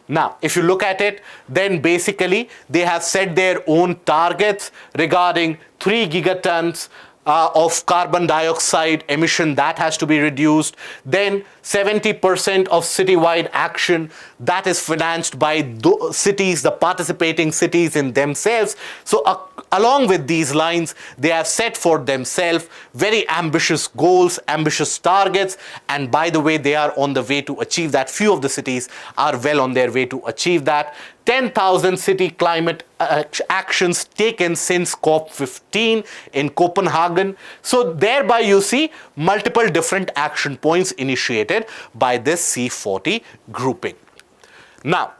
Now, if you look at it, then basically they have set their own targets regarding 3 gigatons of carbon dioxide emission that has to be reduced. Then 70% of citywide action that is financed by the cities, the participating cities in themselves. So along with these lines, they have set for themselves very ambitious goals, ambitious targets, and by the way, they are on the way to achieve that. Few of the cities are well on their way to achieve that. 10,000 city climate actions taken since COP15 in Copenhagen. So thereby you see multiple different action points initiated by this C40 grouping. Now,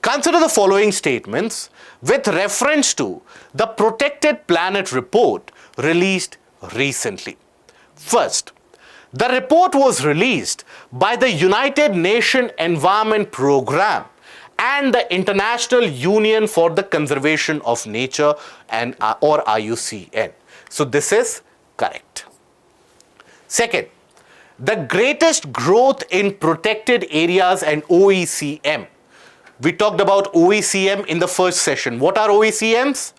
consider the following statements with reference to the Protected Planet report released recently. First, the report was released by the United Nations Environment Programme and the International Union for the Conservation of Nature, and or IUCN. So this is correct. Second, the greatest growth in protected areas and OECM. We talked about OECM in the first session. What are OECMs?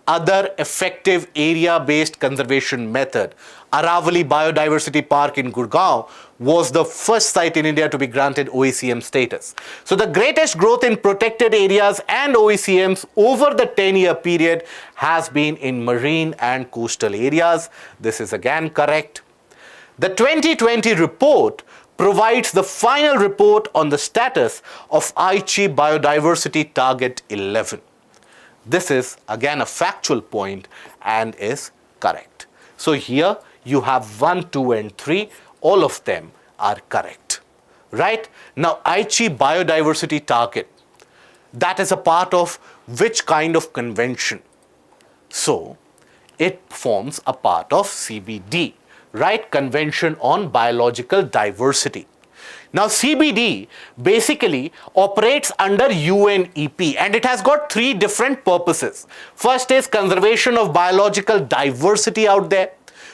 Other effective area-based conservation method. Aravali Biodiversity Park in Gurgaon was the first site in India to be granted OECM status. So the greatest growth in protected areas and OECMs over the 10-year period has been in marine and coastal areas. This is again correct. The 2020 report provides the final report on the status of Aichi Biodiversity Target 11. This is again a factual point and is correct. So here you have 1, 2 and 3, all of them are correct, right? Now Aichi Biodiversity Target, that is a part of which kind of convention? So it forms a part of CBD, right? Convention on Biological Diversity. Now CBD basically operates under UNEP and it has got 3 different purposes. First is conservation of biological diversity out there.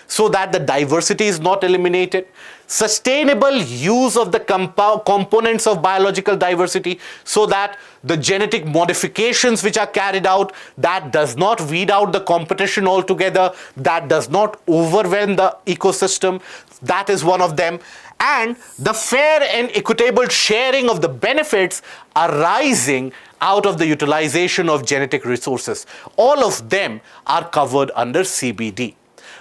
so that the diversity is not eliminated. Sustainable use of the components of biological diversity so that the genetic modifications which are carried out, that does not weed out the competition altogether, that does not overwhelm the ecosystem. That is one of them. And the fair and equitable sharing of the benefits arising out of the utilization of genetic resources. All of them are covered under CBD.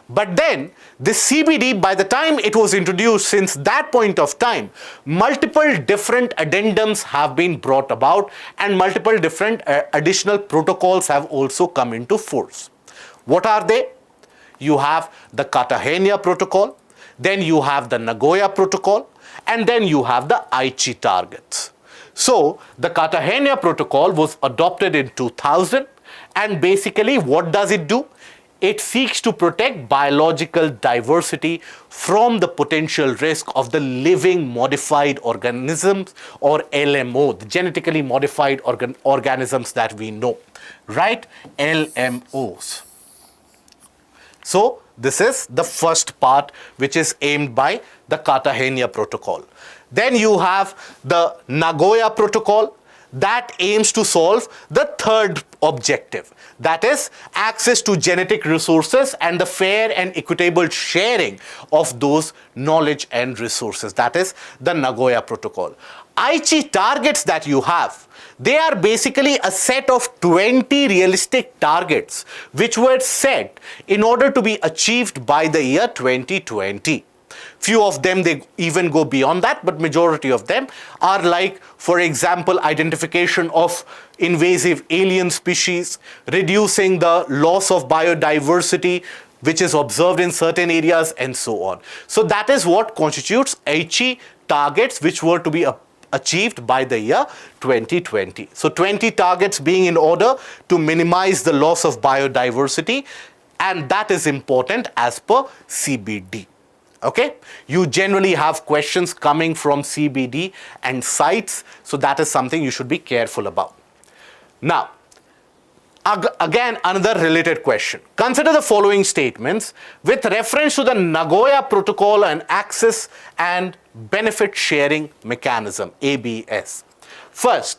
But then the CBD, by the time it was introduced, since that point of time, multiple different addendums have been brought about and multiple different additional protocols have also come into force. What are they? You have the Cartagena Protocol, then you have the Nagoya Protocol, and then you have the Aichi targets. So the Cartagena Protocol was adopted in 2000, and basically what does it do? It seeks to protect biological diversity from the potential risk of the living modified organisms, or LMO, the genetically modified organisms that we know, right? LMOs. So this is the first part which is aimed by the Cartagena Protocol. Then you have the Nagoya Protocol that aims to solve the third objective, that is access to genetic resources and the fair and equitable sharing of those knowledge and resources. That is the Nagoya Protocol. Aichi targets that you have, they are basically a set of 20 realistic targets which were set in order to be achieved by the year 2020. Few of them, they even go beyond that, but majority of them are like, for example, identification of invasive alien species, reducing the loss of biodiversity which is observed in certain areas, and so on. So that is what constitutes Aichi targets which were to be achieved by the year 2020. So 20 targets being in order to minimize the loss of biodiversity, and that is important as per CBD. Okay, you generally have questions coming from CBD and sites, so that is something you should be careful about. Now, again, another related question. Consider the following statements with reference to the Nagoya Protocol and Access and Benefit Sharing Mechanism, ABS. First,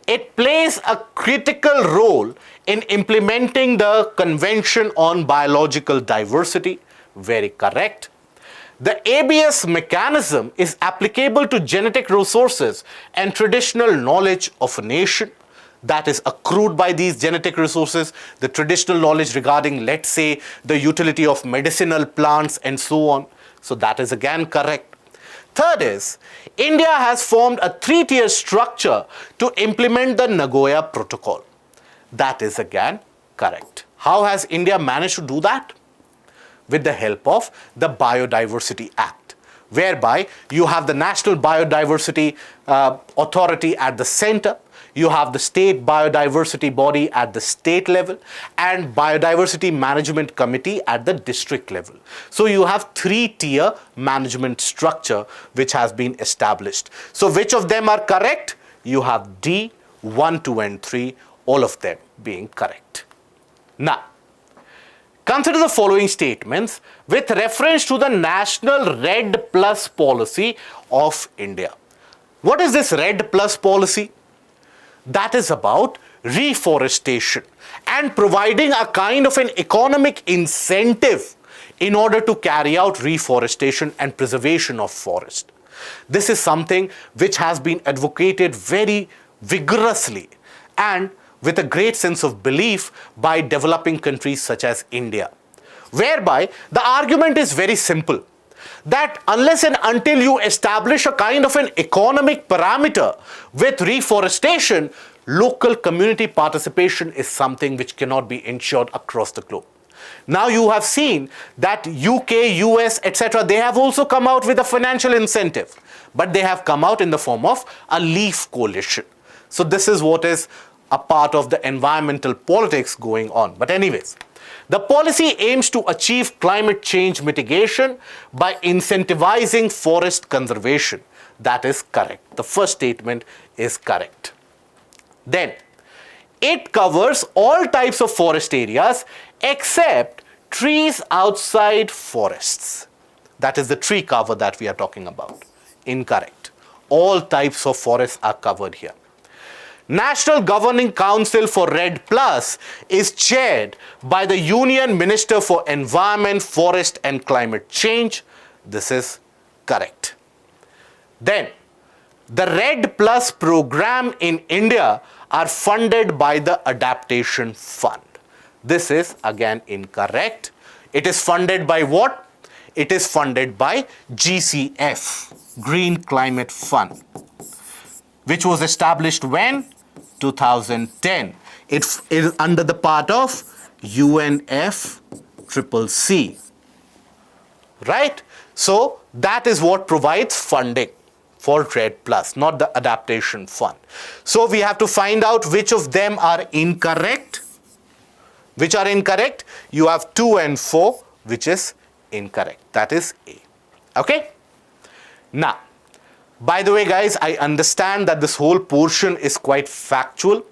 it plays a critical role in implementing the Convention on Biological Diversity. Very correct. The ABS mechanism is applicable to genetic resources and traditional knowledge of a nation that is accrued by these genetic resources, the traditional knowledge regarding, let's say, the utility of medicinal plants and so on. So that is again correct. Third is, India has formed a three-tier structure to implement the Nagoya Protocol. That is again correct. How has India managed to do that? With the help of the Biodiversity Act, whereby you have the National Biodiversity Authority at the center, you have the state biodiversity body at the state level, and Biodiversity Management Committee at the district level. So you have three-tier management structure which has been established. So which of them are correct? You have D, 1, 2, and 3, all of them being correct. Now, consider the following statements with reference to the National RED Plus policy of India. What is this RED Plus policy? That is about reforestation and providing a kind of an economic incentive in order to carry out reforestation and preservation of forest. This is something which has been advocated very vigorously and with a great sense of belief by developing countries such as India, whereby the argument is very simple, that unless and until you establish a kind of an economic parameter with reforestation, local community participation is something which cannot be ensured across the globe. Now you have seen that UK, US, etc., they have also come out with a financial incentive, but they have come out in the form of a leaf coalition. So this is what is a part of the environmental politics going on. But anyways, the policy aims to achieve climate change mitigation by incentivizing forest conservation. That is correct. The first statement is correct. Then, it covers all types of forest areas except trees outside forests. That is the tree cover that we are talking about. Incorrect. All types of forests are covered here. National Governing Council for RED Plus is chaired by the Union Minister for Environment, Forest and Climate Change. This is correct. Then, the RED Plus program in India are funded by the Adaptation Fund. This is again incorrect. It is funded by what? It is funded by GCF, Green Climate Fund, which was established when? 2010. It is under the part of UNFCCC. Right? So that is what provides funding for RED Plus, not the Adaptation Fund. So we have to find out which of them are incorrect. Which are incorrect? You have 2 and 4, which is incorrect. That is A. Okay? Now, by the way, guys, I understand that this whole portion is quite factual,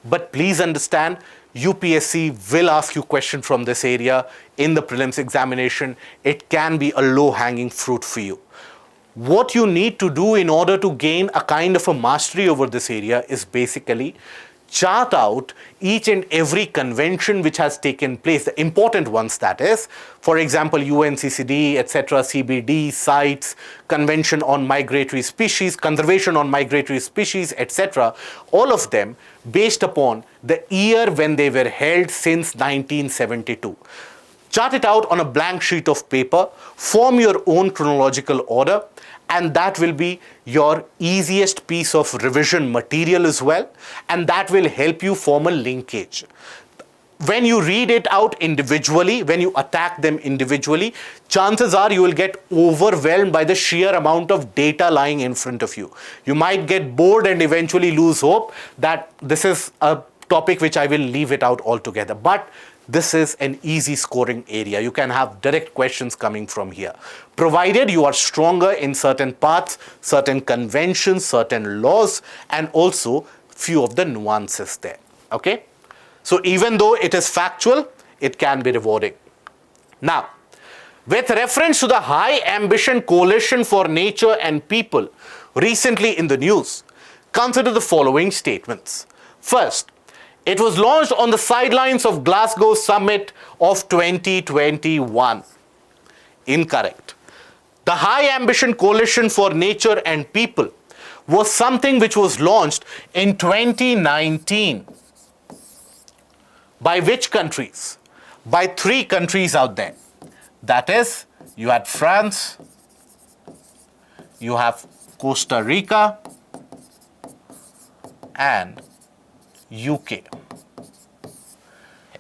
but please understand, UPSC will ask you questions from this area in the prelims examination. It can be a low-hanging fruit for you. What you need to do in order to gain a kind of a mastery over this area is basically chart out each and every convention which has taken place, the important ones that is, for example, UNCCD, etc., CBD, CITES, Convention on Migratory Species, Conservation on Migratory Species, etc., all of them based upon the year when they were held since 1972. Chart it out on a blank sheet of paper, form your own chronological order, and that will be your easiest piece of revision material as well, and that will help you form a linkage. When you read it out individually, when you attack them individually, chances are you will get overwhelmed by the sheer amount of data lying in front of you. You might get bored and eventually lose hope that this is a topic which I will leave it out altogether. But this is an easy scoring area. You can have direct questions coming from here, provided you are stronger in certain parts, certain conventions, certain laws, and also few of the nuances there. Okay? So even though it is factual, it can be rewarding. Now, with reference to the High Ambition Coalition for Nature and People recently in the news, consider the following statements. First, it was launched on the sidelines of Glasgow Summit of 2021. Incorrect. The High Ambition Coalition for Nature and People was something which was launched in 2019. By which countries? By 3 countries out there. That is, you had France, you have Costa Rica, and UK.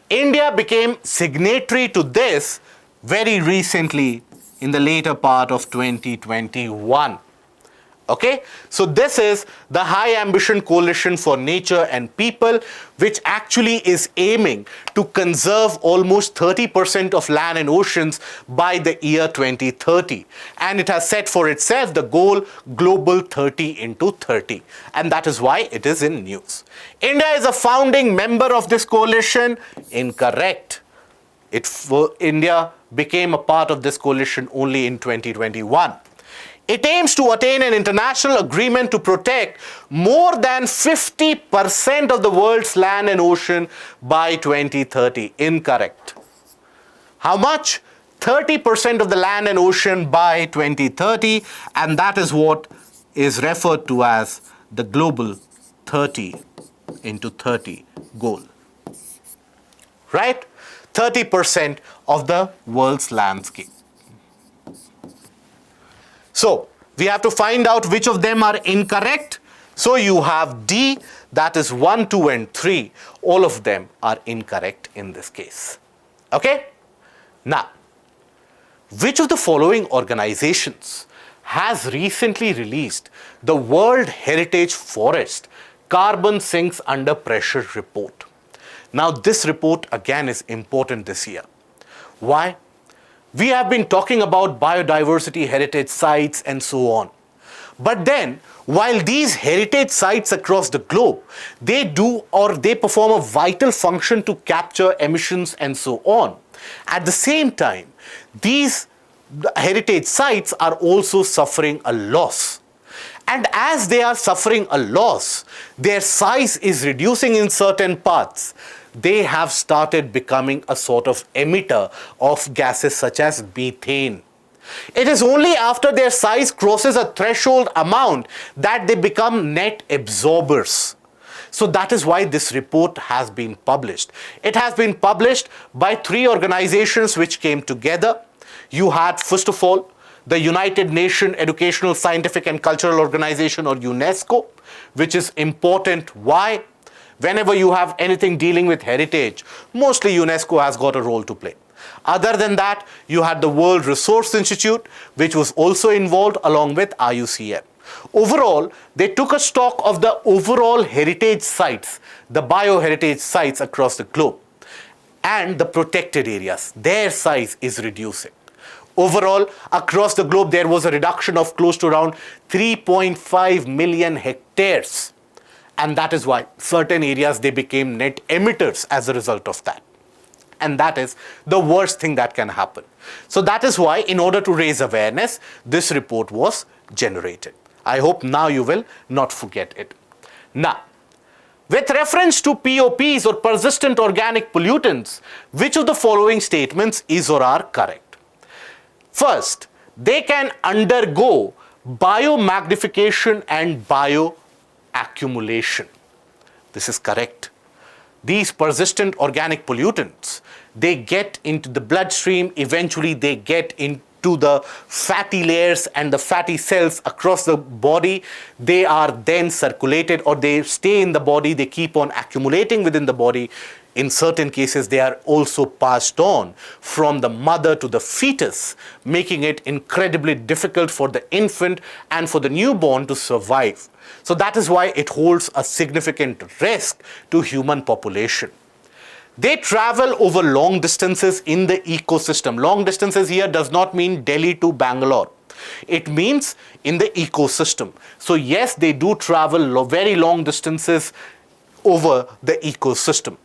India became signatory to this very recently in the later part of 2021. Okay, so this is the High Ambition Coalition for Nature and People, which actually is aiming to conserve almost 30% of land and oceans by the year 2030. And it has set for itself the goal Global 30 into 30. And that is why it is in news. India is a founding member of this coalition. Incorrect. India became a part of this coalition only in 2021. It aims to attain an international agreement to protect more than 50% of the world's land and ocean by 2030. Incorrect. How much? 30% of the land and ocean by 2030, and that is what is referred to as the Global 30 into 30 goal. Right? 30% of the world's landscape. So, we have to find out which of them are incorrect. So, you have D, that is 1, 2, and 3. All of them are incorrect in this case. Okay? Now, which of the following organizations has recently released the World Heritage Forest Carbon Sinks Under Pressure report? Now, this report again is important this year. Why? We have been talking about biodiversity heritage sites and so on. But then, while these heritage sites across the globe, they do or they perform a vital function to capture emissions and so on, At the same time, these heritage sites are also suffering a loss. And as they are suffering a loss, their size is reducing in certain parts. They have started becoming a sort of emitter of gases such as methane. It is only after their size crosses a threshold amount that they become net absorbers. So that is why this report has been published. It has been published by 3 organizations which came together. You had, first of all, the United Nations Educational, Scientific and Cultural Organization, or UNESCO, which is important. Why? Whenever you have anything dealing with heritage, mostly UNESCO has got a role to play. Other than that, you had the World Resource Institute, which was also involved along with IUCN. Overall, they took a stock of the overall heritage sites, the bioheritage sites across the globe, and the protected areas. Their size is reducing. Overall, across the globe, there was a reduction of close to around 3.5 million hectares. And that is why certain areas, they became net emitters as a result of that. And that is the worst thing that can happen. So that is why, in order to raise awareness, this report was generated. I hope now you will not forget it. Now, with reference to POPs, or persistent organic pollutants, which of the following statements is or are correct? First, they can undergo biomagnification and bioaccumulation. This is correct. These persistent organic pollutants, they get into the bloodstream, eventually they get into the fatty layers and the fatty cells across the body. They are then circulated, or they stay in the body, they keep on accumulating within the body. In certain cases, they are also passed on from the mother to the fetus, making it incredibly difficult for the infant and for the newborn to survive. So that is why it holds a significant risk to human population. They travel over long distances in the ecosystem. Long distances here does not mean Delhi to Bangalore. It means in the ecosystem. So yes, they do travel very long distances over the ecosystem.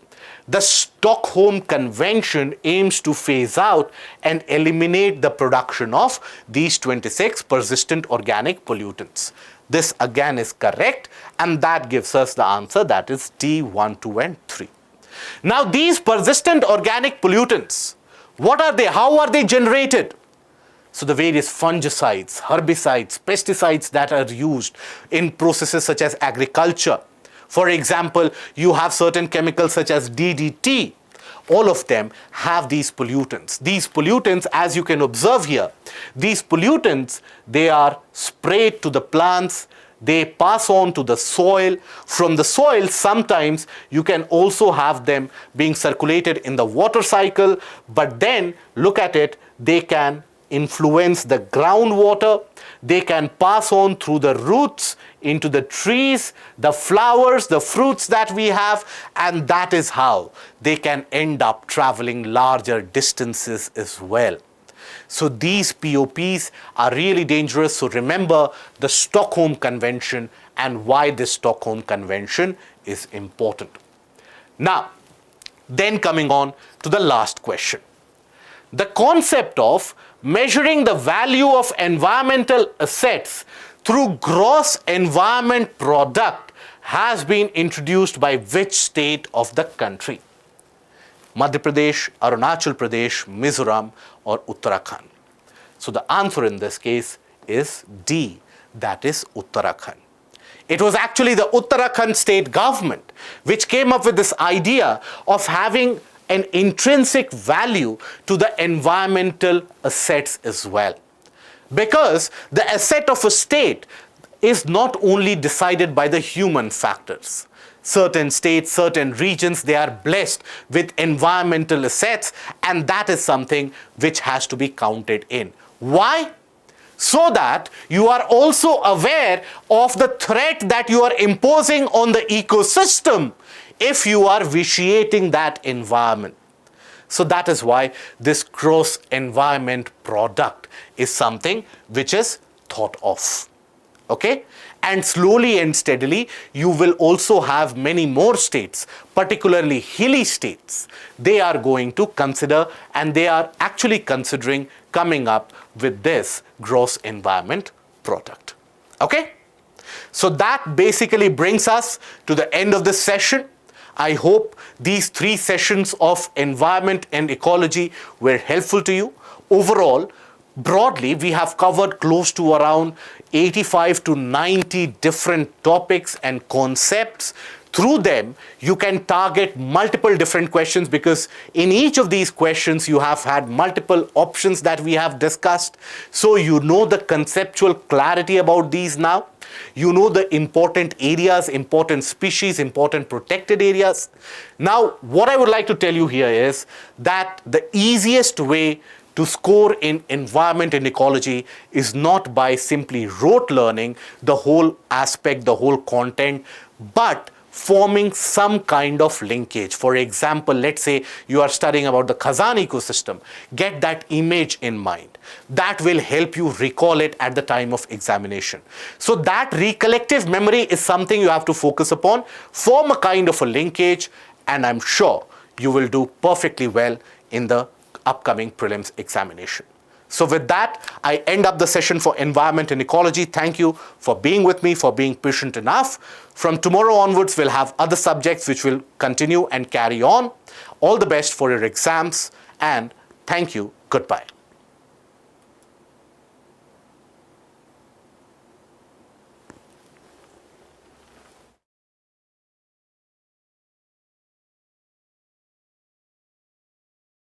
The Stockholm Convention aims to phase out and eliminate the production of these 26 persistent organic pollutants. This again is correct, and that gives us the answer, that is D, 1, 2 and 3. Now these persistent organic pollutants, what are they? How are they generated? So the various fungicides, herbicides, pesticides that are used in processes such as agriculture. For example, you have certain chemicals such as DDT. All of them have these pollutants. These pollutants, as you can observe here, these pollutants, they are sprayed to the plants. They pass on to the soil. From the soil, sometimes you can also have them being circulated in the water cycle. But then, look at it, they can influence the groundwater. They can pass on through the roots into the trees, the flowers, the fruits that we have, and that is how they can end up traveling larger distances as well. So these POPs are really dangerous. So remember the Stockholm Convention and why this Stockholm Convention is important. Now, then coming on to the last question. The concept of measuring the value of environmental assets through gross environment product has been introduced by which state of the country? Madhya Pradesh, Arunachal Pradesh, Mizoram, or Uttarakhand? So the answer in this case is D, that is Uttarakhand. It was actually the Uttarakhand state government which came up with this idea of having an intrinsic value to the environmental assets as well. Because the asset of a state is not only decided by the human factors. Certain states, certain regions, they are blessed with environmental assets, and that is something which has to be counted in. Why? So that you are also aware of the threat that you are imposing on the ecosystem if you are vitiating that environment. So that is why this gross environment product is something which is thought of. Okay? And slowly and steadily, you will also have many more states, particularly hilly states, they are going to consider, and they are actually considering coming up with this gross environment product. Okay? So that basically brings us to the end of this session. I hope these 3 sessions of environment and ecology were helpful to you. Overall, broadly, we have covered close to around 85 to 90 different topics and concepts. Through them, you can target multiple different questions, because in each of these questions, you have had multiple options that we have discussed. So you know the conceptual clarity about these now. You know the important areas, important species, important protected areas. Now, what I would like to tell you here is that the easiest way to score in environment and ecology is not by simply rote learning the whole aspect, the whole content, but forming some kind of linkage. For example, let's say you are studying about the Kazan ecosystem. Get that image in mind. That will help you recall it at the time of examination. So that recollective memory is something you have to focus upon. Form a kind of a linkage, and I'm sure you will do perfectly well in the upcoming prelims examination. So with that, I end up the session for environment and ecology. Thank you for being with me, for being patient enough. From tomorrow onwards, we'll have other subjects which will continue and carry on. All the best for your exams, and thank you. Goodbye.